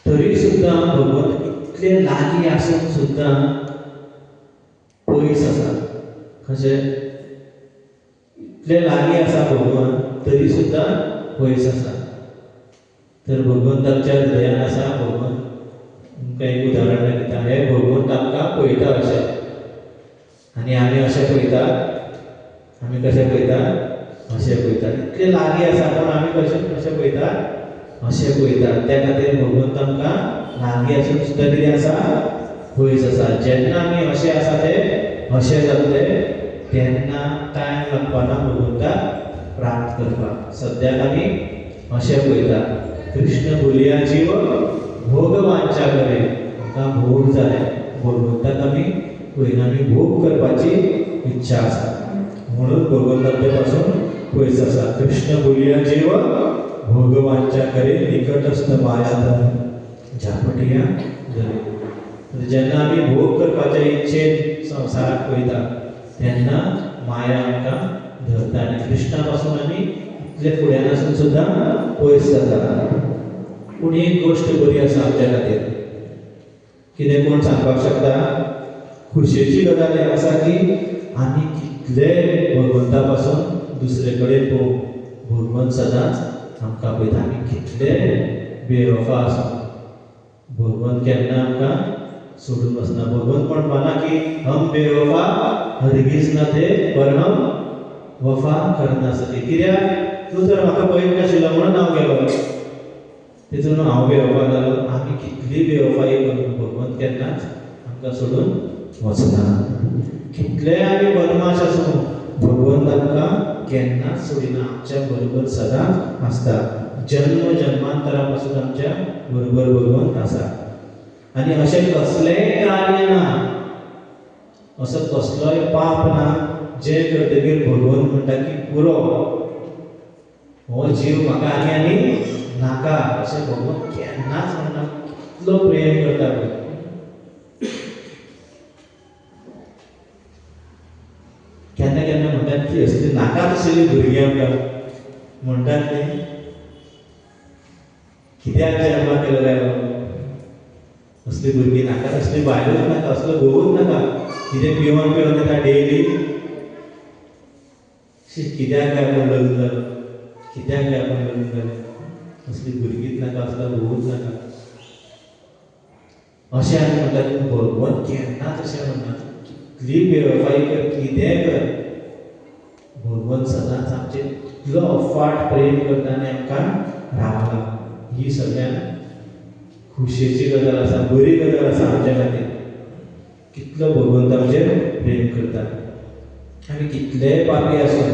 तरी सुद्दां भगवंत इतले लागीं आसून सुद्दां पयस आसा. कशें? इतले लागीं आसा भगवंत, तरी सुद्दां पयस आसा. तर भगवंत आमच्या हृदयान आसा. भगवंत तुमकां एक उदाहरण दाखयता. हे भगवंत आमकां पळयता अशें, आनी आमी अशें पळयतात. आमी कशें पळयतात? अशें पळयतात. इतले लागीं आसा पूण आमी कशें पळयतात? अशें पळयतात. त्या खातीर भगवंत आमकां लागीं आसून सुद्दां कितें आसा? पयस आसा. जेन्ना आमी अशें आसा ते अशें जातले तेन्ना टायम लागपाना भगवंताक प्राप्त करपाक. सद्याक आमी अशें पळयतात. कृष्ण बोलिया जीव भोग वांछा करे. आमकां भोग जाय, भगवंताक आमी पळयना, आमी भोग करपाची इच्छा आसा, म्हणून भगवंत आमचे पासून पयस आसा. कृष्ण बोलिया जीव भोग वांछा करे, निकटस्थ माया झापटिया धरे. जेन्ना आमी भोग करपाच्या इच्छेन संवसाराक पळयता तेन्ना माया आमकां धरता आनी कृष्णा पासून आमी इतले फुड्यान आसून सुद्दां पयस जाता. पूण एक गोश्ट बरी आसा आमच्या खातीर. कितें कोण सांगपाक शकता? खुशेची गजाल ही आसा की आमी कितले भगवंता पासून दुसरे कडेन पळोवंक भगवंत सदांच आमकां पळयता. आमी कितले बेवफा आसा, भगवंत केन्ना आमकां सोडून वचना. भगवंत म्हणपाना की हम बेवफा हरगिज ना थे पर हम वफा करना सके. कित्याक तूं तर म्हाका पळयत नाशिल्लो म्हणून हांव गेलो, तितून हांव बेवफा जालो. आमी कितली बेवफाई करून भगवंत केन्नाच आमकां सोडून वचना. कितले आमी बदमाश आसूं भगवंत आमकां केन्नाच सोडिना, आमच्या बरोबर सदांच आसता. जन्म जन्मांतरा पासून आमच्या बरोबर भगवंत आसा. आनी अशें कसलेंय कार्य ना, असो कसलोय पाप ना जे करतकीर भगवंत म्हणटा की पुरो, हो जीव म्हाका आनी नाका. अशें भगवंत केन्नाच म्हणना. कितलो प्रेम करता पळय. केन्ना केन्ना म्हणटात की असली नाका तसली भुरगीं आमकां म्हणटात न्ही, कित्याक जन्माक केलो काय असली भुरगीं नाका, असली बायलूच नाका, असलो घोवूच नाका. कितें पिवन पिवन येता डेली. कित्याक काय आपण लग्न जालो, कित्याक काय आपण लग्न जालें. असली भुरगींच नाका, असलो घोवूच नाका. अशें आमी म्हणटात. भगवंत केन्नाच अशें म्हणना. कितली बेवफाई कर, कितेंय कर, भगवंत सदांच आमचे इतलो अफाट प्रेम करता आनी आमकां रावला. ही सगळ्यान खुशेची गजाल आसा, बरी गजाल आसा आमच्या खातीर. कितलो भगवंत आमचेर प्रेम करता. आमी कितलेय पापी आसूं,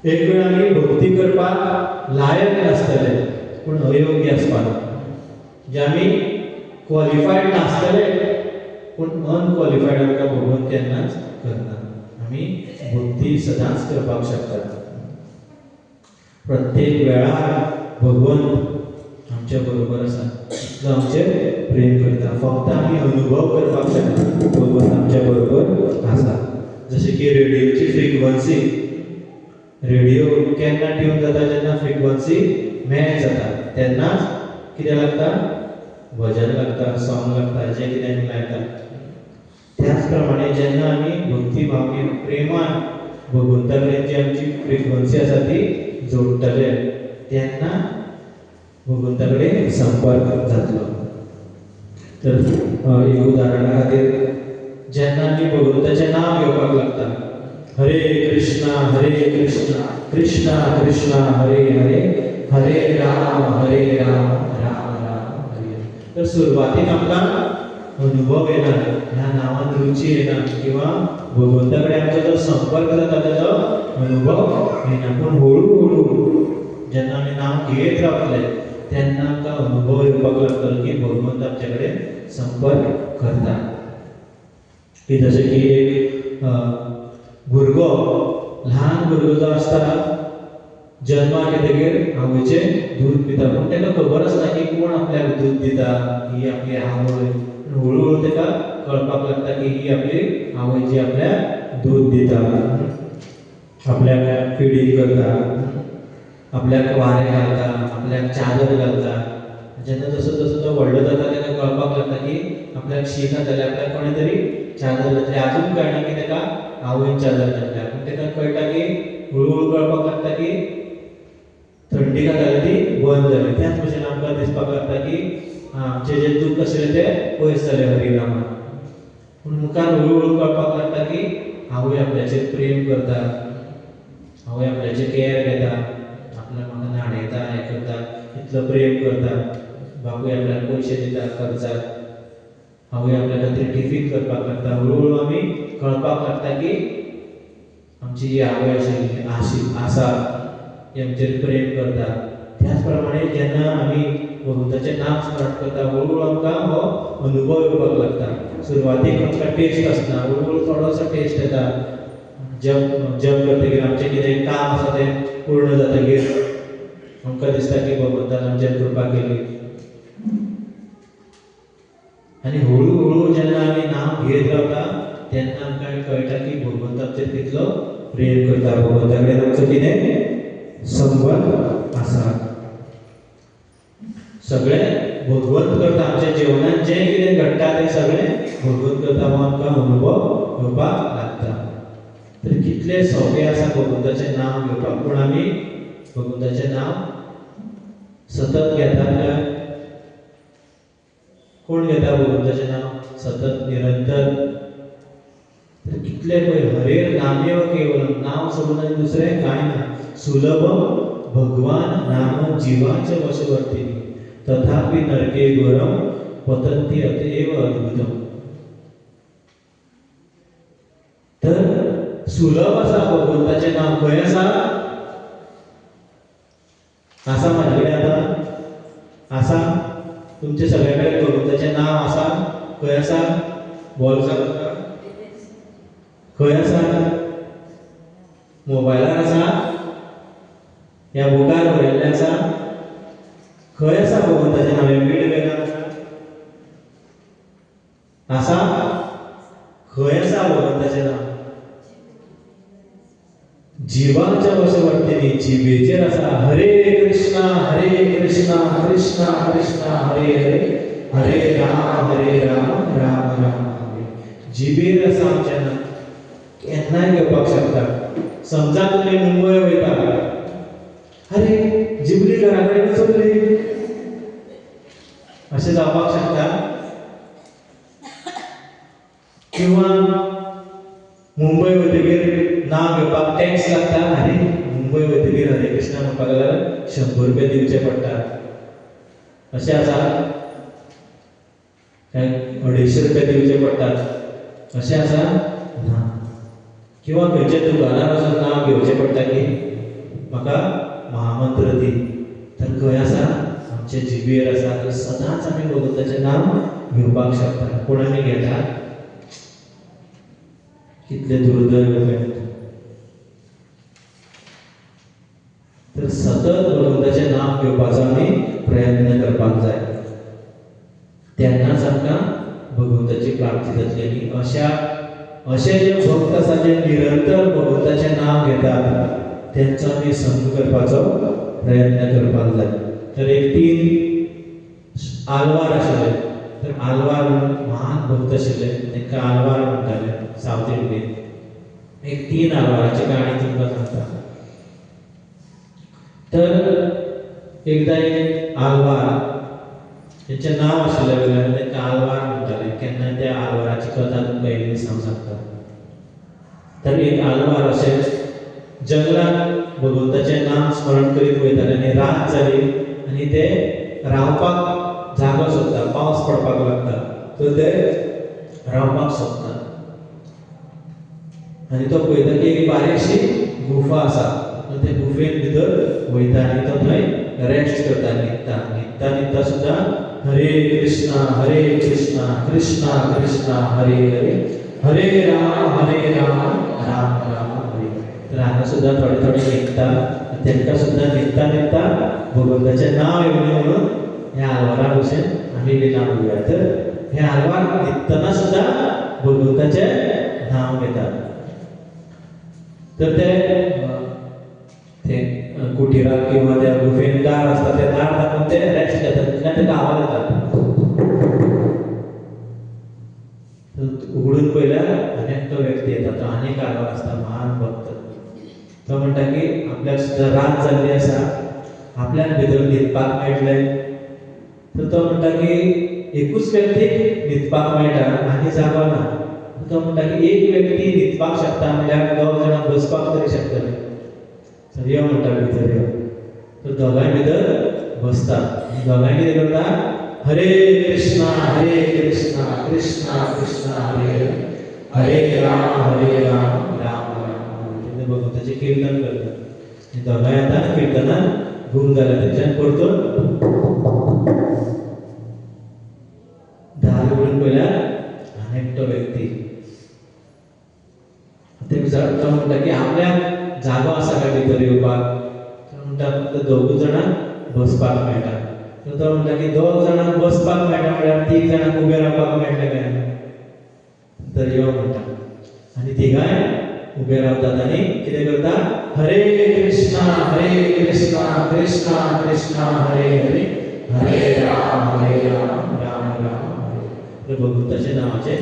एक वेळ आमी भक्ती करपाक लायक नासतले पूण अयोग्य आसपाना. जे आमी क्वॉलिफायड नासतले पूण अनक्वॉलिफायड आमकां भगवंत केन्नाच करना. आमी भक्ती सदांच करपाक शकतात. प्रत्येक वेळार भगवंत आमच्या बरोबर आसा, इतलो आमचेर प्रेम करता. फक्त आमी अनुभव करपाक शकता भगवंत आमच्या बरोबर आसा. जशें की रेडिओची फ्रिक्वन्सी, रेडिओ केन्ना ट्यून जाता जेन्ना फ्रिक्वन्सी मॅच जाता तेन्नाच कितें लागता, भजन लागता, सॉंग लागता, जें कितें आमी लायता. त्याच प्रमाणे जेन्ना आमी भक्ती भावनेन प्रेमान भगवंता कडेन जी आमची फ्रिक्वन्सी आसा ती जोडटले तेन्ना भगवंता कडेन संपर्क जातलो. तर एक उदाहरणा खातीर जेन्ना आमी भगवंताचें नांव घेवपाक लागता, हरे कृष्णा कृष्णा कृष्णा हरे हरे, हरे राम राम राम हरे. तर सुरवातीक आमकां अनुभव येना, ह्या नांवान रुची येना किंवा भगवंता कडेन आमचो जो संपर्क जाता ताचो अनुभव येना. पूण हळू जेन्ना आमी नांव घेत रावतले तेन्ना आमकां अनुभव येवपाक लागतलो की भगवंत आमचे कडेन संपर्क करता. की जशें की एक भुरगो, ल्हान भुरगो जो आसता जल्माक येतकीर आवयचें दूध पिता. पूण ताका खबर आसना की कोण आपल्याक दूध दिता, ही आपली आवय. हळू ताका कळपाक लागता की ही आपली आवय जी आपल्याक दूध दिता, आपल्याक फिडींग करता, आपल्याक वारें घालता, आपल्याक चादर घालता. जेन्ना जसो जसो तो व्हडलो जाता ताका कळपाक लागता की आपल्याक शीं ना जाल्यार आपल्याक कोणें तरी चादर घातली. आजून कळना की ताका आवयन चादर घातल्या, पूण ताका कळटा की हळू कळपाक लागता की थंडी जाताली ती बंद जाली. त्याच भशेन आमकां दिसपाक लागता की आमचें जें दूख आशिल्लें तें पयस जालें हरिनामान. पूण मुखार हळू कळपाक लागता की आवय आपल्याचेर प्रेम करता, आवय आपल्याचें कॅर घेता, आपल्या म्हाका न्हाणयता, हें करता, इतलो प्रेम करता. बापूय आपल्याक पयशे दिता खर्चाक, आवय आपल्या खातीर टिफीन करपाक लागता. हळू आमी कळपाक लागता की आमची जी आवय आसा ती आमचेर प्रेम करता. त्याच प्रमाणे जेन्ना आमी भगवंताचें नाम स्मरण करता हळू आमकां हो अनुभव येवपाक लागता. सुरवातीक आमकां टेस्ट आसना, हळू थोडोसो टेस्ट येता. जप करतकीर आमचें कितें काम आसा तें पूर्ण जातकीर आमकां दिसता की भगवंतान आमचेर कृपा केली. आनी हळू जेन्ना आमी नांव घेत रावता तेन्ना आमकां कळटा की भगवंत आमचेर कितलो प्रेम करता, भगवंता कडेन आमचो कितें संबंध आसा। सगळें भगवंत करता, आमच्या जिवनात जें कितें घडटा तें सगळें भगवंत करता हो आमकां अनुभव घेवपाक लागता। तर कितले सोंपें आसा भगवंताचें नांव घेवपाक, पूण आमी भगवंताचें नांव सतत घेतात काय? कोण घेता भगवंताचें नांव सतत निरंतर? तर कितले पळय, हरेर नामेव केवलम, नांव सोडून आनी दुसरें कांय ना। सुलभम भगवान नाम जीवाचे वशवर्तिनी, तथापि नरके घोरम पतन्ति अतएव अद्भुतम। तर सुलभ आसा भगवंताचें नांव, खंय आसा? आसा म्हाजे कडेन आतां आसा? तुमचे सगळे कडेन भगवंताचें नांव आसा? खंय आसा? बोल सांगता खंय आसा? मोबायलार आसा? ह्या बुकार बरयल्लें आसा? खंय आसा भगवंताचें नांव? मीड बॅगान आसा? खंय आसा भगवंताचें नांव? जीवाच्या वशवर्तिनी, जिबेचेर आसा। हरे कृष्णा कृष्णा कृष्णा हरे हरे, हरे राम राम राम हरे। जिबेर आसा आमच्या नांव, केन्नाय घेवपाक शकता। समजा तुमी मुंबय वयता, अरे जिबली घरा कडेन चलली, अशें जावपाक शकता। किंवा मुंबय वयतकीर नांव घेवपाक टॅक्स लागता, अरे मुंबय वयतकीर हरे कृष्णा म्हणपाक लागल्यार 100 रुपया दिवचे पडटात, अशें आसा काय? 250 रुपया दिवचे पडटात, अशें आसा ना। किंवा खंयच्या दुकानार वचून नांव घेवचें पडटा की म्हाका महामंत्र दी, तर खंय आसा? आमच्या जिबेर आसा। तर सदांच आमी भगवंताचें नांव घेवपाक शकता, पूण आमी घेता? कितले दुर्दैव पळय। तर सतत भगवंताचें नांव घेवपाचो आमी प्रयत्न करपाक जाय, तेन्नाच आमकां भगवंताची प्राप्ती जातली। आनी अशे जे भक्त आसा जे निरंतर भगवंताचें नांव घेतात, तेंचो आमी संग करपाचो प्रयत्न करपाक जाय। तर एक 3 आलवार आशिल्ले, तर आलवार महान भक्त आशिल्ले, तांकां आलवार म्हणटाले सावथ इंडियेन। एक 3 आलवाराची काणी तुमकां सांगता। तर एकदा एक आलवार, तेचें नांव आशिल्लें वेल्यान तांकां आलवार म्हणटाले। केन्ना त्या आलवाराची कथा तुमकां एक दीस हांव सांगता। तर एक आलवार अशेंच जंगलांत भगवंताचें नाम स्मरण करीत वयताले, आनी रात जाली आनी ते रावपाक जागो सोदता, पावस पडपाक लागता, तर ते रावपाक सोदता। आनी तो पळयता की एक बारीकशी गुफा आसा, ते गुफेन भितर वयता आनी तो थंय रेस्ट करता, न्हिदता सुद्दां हरे कृष्णा कृष्णा कृष्णा हरे हरे, हरे राम राम राम हरे। तर हांगा सुद्दां थोडे थोडे न्हिदता, तांकां सुद्दां न्हिदता भगवंताचें नांव येवनी म्हणून ह्या आलवारा भशेन आमी बी नांव घेवया। तर हे आलवार न्हिदतना सुद्दां भगवंताचें नांव घेतात। तर ते कुटिराक किंवा त्या गुफेन दार आसता, ते दार दाखोवन ते रेस्ट घेतात, तितल्यान तेका आवाज येता। उगडून पळयल्यार आनी एकटो व्यक्ती येता, तो आनीक आलवार आसता, महान भक्त। तो म्हणटा की आपल्याक सुद्दां रात जाल्ली आसा, आपल्याक भितर न्हिदपाक मेळटलें। तर तो म्हणटा की एकूच व्यक्तीक न्हिदपाक मेळटा आनी जागो ना। तो म्हणटा की एक व्यक्ती न्हिदपाक शकता म्हळ्यार 2 जाणां बसपाक तरी शकतले। तर यो म्हणटा भितर यो। तर दोगांय भितर बसता, दोगांय कितें करता? हरे कृष्णा कृष्णा कृष्णा हरे हरे, हरे राम राम राम। भगवंताचें कीर्तन करता। दोगांय आतां कीर्तनान गुम जाल्या, थंयच्यान परतून दार उगडून पळयल्यार आनी एकटो व्यक्ती। तो म्हणटा की आपल्याक जागो आसा काय भितर येवपाक? तो म्हणटा फक्त 2 जाणां बसपाक मेळटा। तर तो म्हणटा की 2 जाणांक बसपाक मेळटा म्हळ्यार 3 जाणांक उबे रावपाक मेळटलें काय? तर यो म्हणटा आणि तिगाय उभे रावतात आणि कितें करता हरे कृष्णा कृष्णा कृष्णा हरे हरे हरे राम राम राम हरे भगवंताचे नावाचे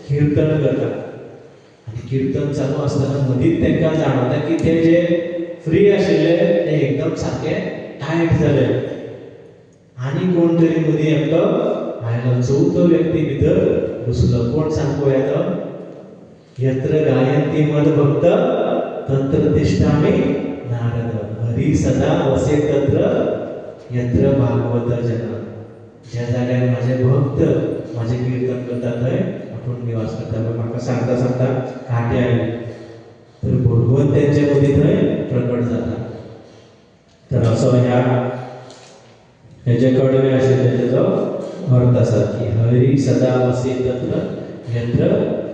कीर्तन करतात आणि कीर्तन चालू असताना मदींच तांकां जाणवता की ते जे फ्री आशिल्ले ते एकदम सारके टायट जाले आणि कोण तरी मदीं एकटो आयलो चवथो व्यक्ती भितर बसलो कोण सांग पळोवया तो यत्र गायन्ति मद्भक्त तत्र तिष्ठामि नारद हरी सदा वसे तत्र यत्र भागवत जना ज्या जाग्यार माझे भक्त माझे कीर्तन करतात थंय आपण निवास करता म्हाका सांगता सांगता काटे आयले तर भगवंत त्यांच्या मदीं थंय प्रकट जाता तर असो हे जे कडवे आशिल्ले तेजो अर्थ आसा की हरी सदा वसे तत्र यत्र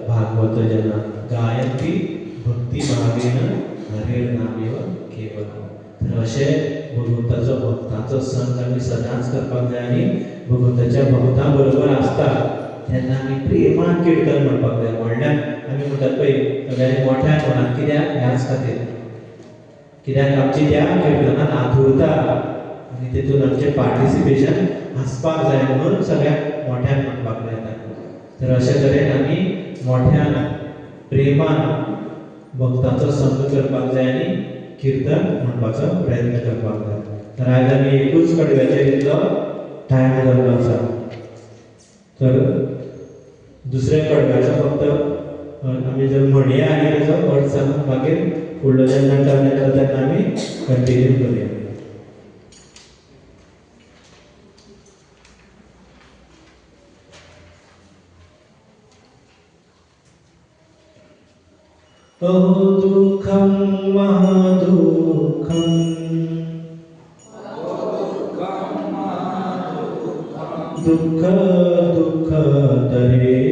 भागवत जना गायन्ति भक्ती भावेन हरेर नामेव केवलम तर अशें भगवंताचो भक्तांचो संग आमी सदांच करपाक जाय आनी भगवंताच्या भक्तां बरोबर आसता तेन्ना आमी प्रेमान कीर्तन म्हणपाक जाय म्हणल्यार आमी म्हणटात पळय सगळ्यांनी मोठ्यान म्हणात कित्याक ह्याच खातीर कित्याक आमची त्या कीर्तनान आतुरता आनी तेतून आमचें पार्टिसिपेशन आसपाक जाय म्हणून सगळ्याक मोठ्यान म्हणपाक लायता तर अशे तरेन आमी मोठ्यान प्रेमान भक्तांचो संग करपाक जाय आनी कीर्तन म्हणपाचो प्रयत्न करपाक जाय तर आयज आमी एकूच कडव्याचेर इतलो टायम जाल्लो आसा तर दुसऱ्या कडव्याचो फक्त आमी जर म्हणया आनी तेजो अर्थ सांगून मागीर फुडलो जेन्ना टर्न येता तेन्ना आमी कंटिन्यू करुया अहो दुःखं महादुःखं दुःख दुःखतरेयत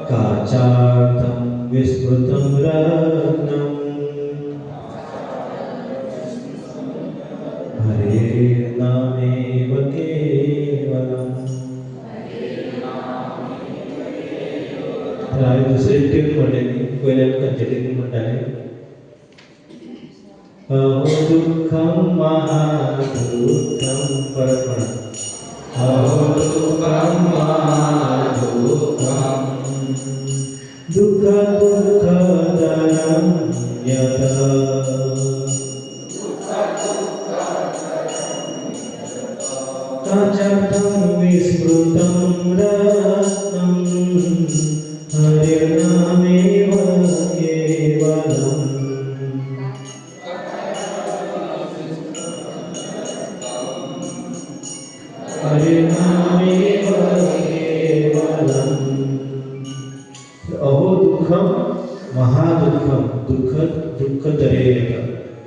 काचार्थं विस्मृतं रत्नं हरेर्नामेव केवलम् दुसरे ट्यून म्हणलेली पयल्या खंयचे ट्यून म्हणटाले अहो दुःखं महादुःखं परत म्हणा अहो दुःखं महादुःखं दुःख दुःखतरं यत काचार्थं विस्मृतं रत्नं हरिर्नामेव केवलम् हरिर्नामेव केवलम् अहो दुःखं महादुःखं दुःख दुःखतरेयत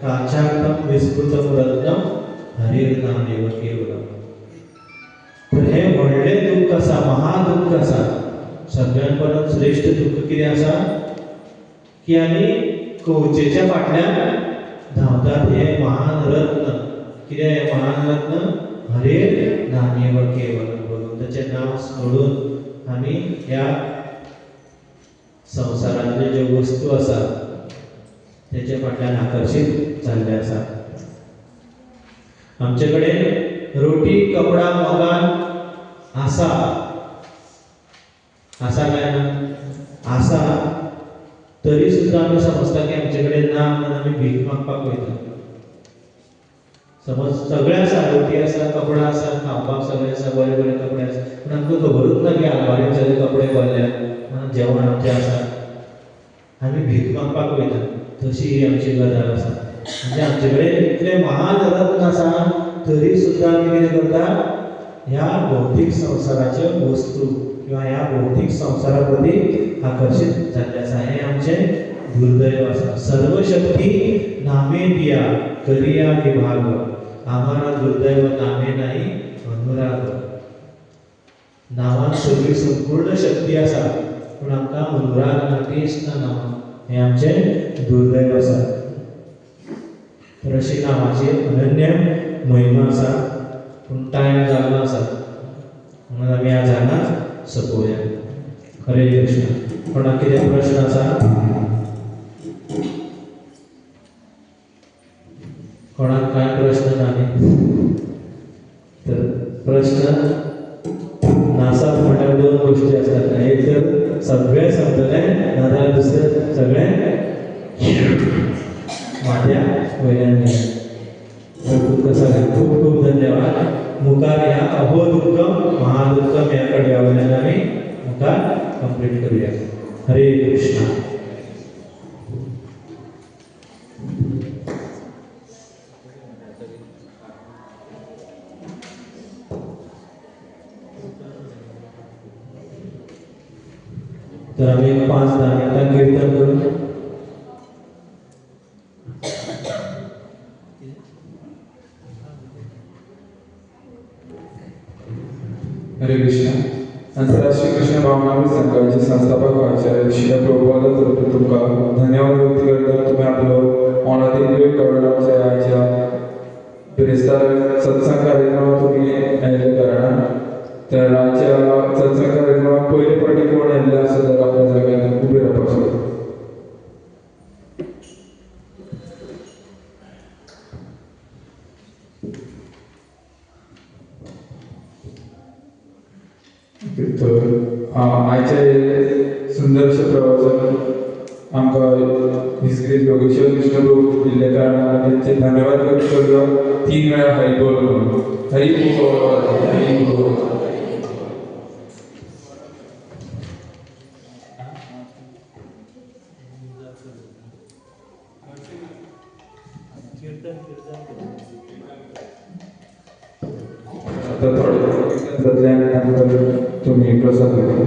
काचार्थं विस्मृतं रत्नं हरिर्नामेव केवलम् तर हे व्हडलें दुःख आसा महादुःख आसा सगळ्यान परत श्रेष्ठ दुःख कितें आसा की आमी कवचेच्या फाटल्यान धांवतात हे महान रत्न कितें हे महान रत्न हरेर नामेव केवलम भगवंताचें नांव सोडून आमी ह्या संवसारांतल्यो ज्यो वस्तू आसा तेचे फाटल्यान आकर्शीत जाल्ले आसा आमचे कडेन रोटी कपडा मकान आसा काय ना आसा तरी सुद्धा आमी समजता की आमचे कडेन ना म्हणून आमी भीक मागपाक वयता समज सगळें आसा रोटी आसा कपडा आसा खावपाक सगळें आसा बरे बरे कपडे आसा पूण आमकां खबरूच ना की आलमारीन सगळे कपडे भरल्यात जेवण आमचें आसा आमी भीक मागपाक वयता तशी ही आमची गजाल आसा म्हणजे आमचे कडेन इतलें महान रत्न आसा तरी सुद्धा आमी कितें करता ह्या भौतीक संवसाराच्यो वस्तू किंवा ह्या भौतीक संवसारा प्रती आकर्षित जाल्ले आसा हें आमचें दुर्दैव आसा सर्वशक्ती नामे दिया करिया विभाग आम्हाला दुर्दैव नामे नाही अनुराग नावान सगळी संपूर्ण शक्ती आसा पूण आमकां अनुराग ना टेस्ट ना नांव हें आमचें दुर्दैव आसा तर अशी नांवाची अनन्य महिमा आसा पूण टायम जाल्लो आसा म्हणून आम्ही आज हांगा सोंपोवया. हरे कृष्ण. कोणाक कितें प्रश्न आसा? कोणाक कांय प्रश्न ना न्ही? तर प्रश्न नासा म्हणल्यार दोन गोष्टी असतात. एक तर सगळे समजले, नाजाल्यार दुसरें सगळें माथ्या वयल्यान गेलें. तर तुमकां सगळ्यांक खूब खूब धन्यवाद. मुखार ह्या अहो दुःखम महादुःखम ह्या कडव्या वयल्यान आमी मुखार कंप्लीट करूया. हरे कृष्ण. तर आम्ही 5-10 मिनिटां कीर्तन करू. हरे कृष्ण. आंतरराष्ट्रीय कृष्ण भावनामृत संघाचे संस्थापक आचार्य श्री प्रभुपादा तर्फे तुमका धन्यवाद व्यक्त करता. तुम्ही आपलो ऑनलाईन वेळ काढून आमच्या ह्याच्या बेरेस्तार सत्संग कार्यक्रमात तुम्ही आयिल्ले कारणान तर आजच्या सत्संग कार्यक्रमात पयले फावटी कोण आयिल्ले आसा तर आपल्या जाग्यार उबे रावपाक सोदता. आयचे सुंदरशे प्रवचन आमकां हिस्क्रीत योगेश्वर कृष्ण प्रभू दिल्ले कारणान तांचे धन्यवाद व्यक्त करता. 3 वेळा हरी बोल म्हणून. हरी बोल, हरी बोल. आता थोडे जातल्यानंतर तुम्ही प्रसाद घेता.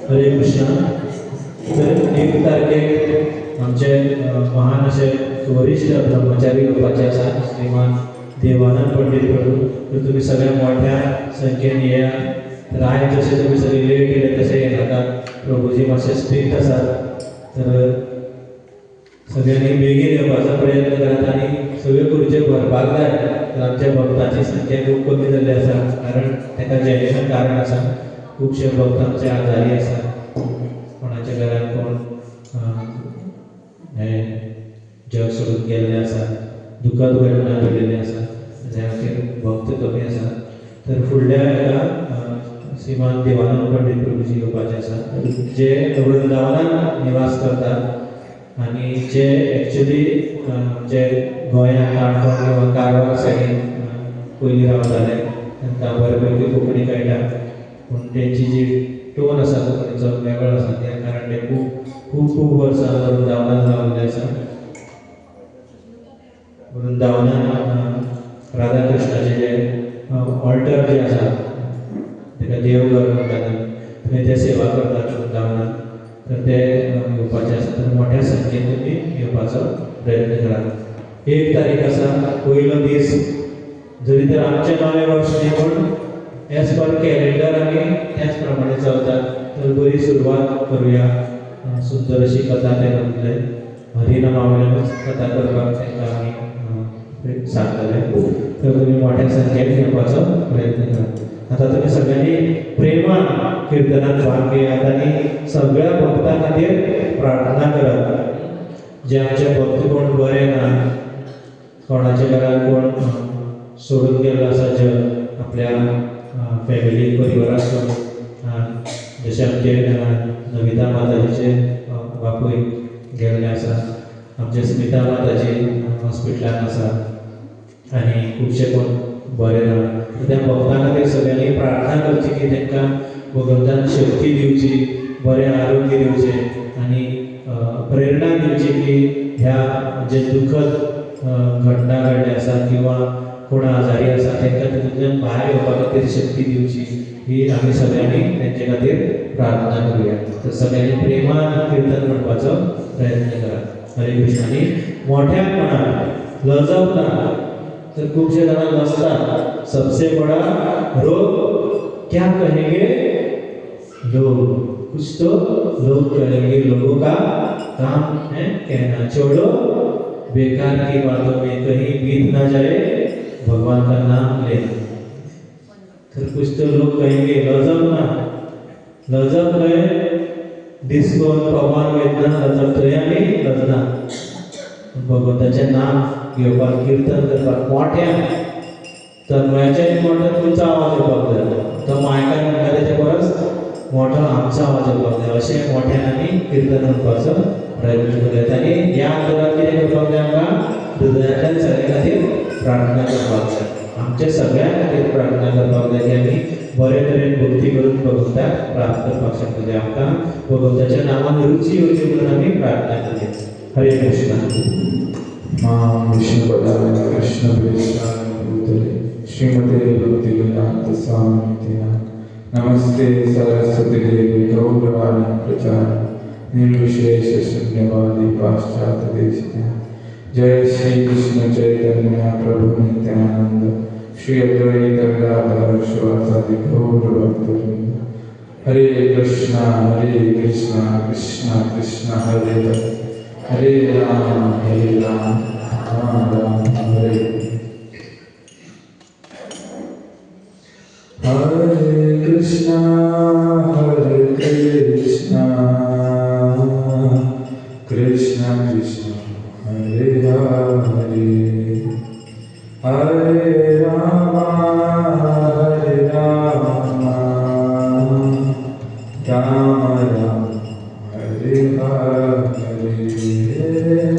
हरे कृष्ण. तर 1 तारखेक आमचे महान असे वरिष्ठ ब्रह्मचारी येवपाचे आसा श्रीमान देवानंद पंडित प्रभू. तर तुम्ही सगळ्या मोठ्या संख्येन येया. तर आयज जशे तुम्ही सगळे लेट येयले तशे येनाकात. प्रभूजी मातशे स्ट्रिक्ट आसात. तर सगळ्यांनी बेगीन येवपाचो प्रयत्न करात आनी सगळे खुर्च्यो भरपाक जाय. तर आमच्या भक्तांची संख्या खूब कमी जाल्ली आसा कारण ताका जेन्युइन कारण आसा. खुबशे भक्त आमचे आजारी आसा. कोणाच्या घरान कोण हे जग सोडून गेल्ले आसा, दुखद घटना घडिल्ली आसा. त्या खातीर भक्त कमी आसा. तर फुडल्या हेका श्रीमान देवानंद पंडित प्रभूजी येवपाचे आसा जे वृंदावनान निवास करतात आनी जे एक्चुली जे गोंयांत काणकोण किंवा कारवार सायडीन पयलीं रावताले. तांकां बरे पैकी कोंकणी कळटा पूण तेंची जी टोन आसा कोंकणीचो वेगळो आसा. त्या कारण ते खूब वर्सां वृंदावनान रावल्ले आसा. वृंदावनान राधा कृष्णाचे जे ऑल्टर जे आसा ताका देवघर म्हणटात थंय ते सेवा करतात वृंदावनान. तर ते येवपाचे आसा. तर मोठ्या संख्येन तुमी येवपाचो प्रयत्न करात. 1 तारीख आसा पयलो दीस. जरी तर आमचें नवें वर्स न्ही पूण एज पर कॅलेंडर आमी त्याच प्रमाणे चलतात. तर बरी सुरवात करूया. सुंदर अशी कथा ते म्हणटले. हरिनामा वयल्यानूच कथा करपाक तांकां आमी सांगतले. तर तुमी मोठ्या संख्येन येवपाचो प्रयत्न करात. आतां तुमी सगळ्यांनी प्रेमान किर्तनांत भाग घेयात आनी सगळ्या भक्तां खातीर प्रार्थना करात. जे आमचे भक्त कोण बरे ना, कोणाच्या घरान कोण सोडून गेल्लो आसा जग आपल्या फॅमिली परिवारासून. जशे आमचे नविता माताजीचे बापूय गेल्ले आसा. आमचे स्मिता माताजी हॉस्पिटलान आसा आनी खुबशे कोण बरे ना. त्या भक्तां खातीर सगळ्यांनी प्रार्थना करची की तांकां भगवंतान शक्ती दिवची, बरें आरोग्य दिवचें आनी प्रेरणा दिवची की ह्या जे दुखद घटना घडल्या आसा किंवा कोण आजारी आसा तांकां तितूंतल्यान भायर येवपा खातीर शक्ती दिवची ही आमी सगळ्यांनी तेंचे खातीर प्रार्थना करूया. तर सगळ्यांनी प्रेमान कीर्तन म्हणपाचो प्रयत्न करा. हरे कृष्ण. आनी मोठ्यापणान लजप ना. तर खूबशे जाणां लजतात. सबसे बड़ा रोग क्या कहेंगे लोग, कुछ तो लोग कहेंगे, लोगों का काम है कहना. छोड़ो बेकार की बातों में, कहीं बीत ना जाए भगवान का नाम लेना. तर कुछ तो लोग कहेंगे लजप ना. लजप लय डिस्कोन पवान वेदना लजप थंय आमी लजना. भगवंताचें नाम घेवपाक कीर्तन करपाक मोठ्यान तन्मयाच्याय मोठ्यान तुमचो आवाज येवपाक जाय. तो मायकार म्हणटा तेच्या परस मोठो आमचो आवाज येवपाक जाय. अशें मोठ्यान आमी कीर्तन म्हणपाचो प्रयत्न करूयात. आनी ह्या आंदोलनात कितें करपाक जाय आमकां हृदयातल्यान सगळे खातीर प्रार्थना करपाक जाय. आमच्या सगळ्यां खातीर प्रार्थना करपाक जाय की आमी बरे तरेन भक्ती करून भगवंताक प्राप्त करपाक शकतले. आमकां भगवंताच्या नामान रुची येवची म्हणून आमी प्रार्थना करूया. हरे कृष्ण. मां विष्णुपदाय कृष्णप्रेष्ठाय भूतले श्रीमते भक्तिवेदांत स्वामिनिते नमस्ते सरस्वती देवी गौरवाणी प्रचार निर्विशेष शून्यवादी पाश्चात्य देशिके. जय श्री कृष्ण चैतन्य प्रभु नित्यानंद श्री अद्वैत गदाधर शिवासादि गौर भक्तवृंद. हरे कृष्ण कृष्ण कृष्ण हरे हरे, हरे राम राम राम हरे. हरे कृष्ण कृष्ण कृष्ण हरे हरे, हरे राम राम राम हरे हरे.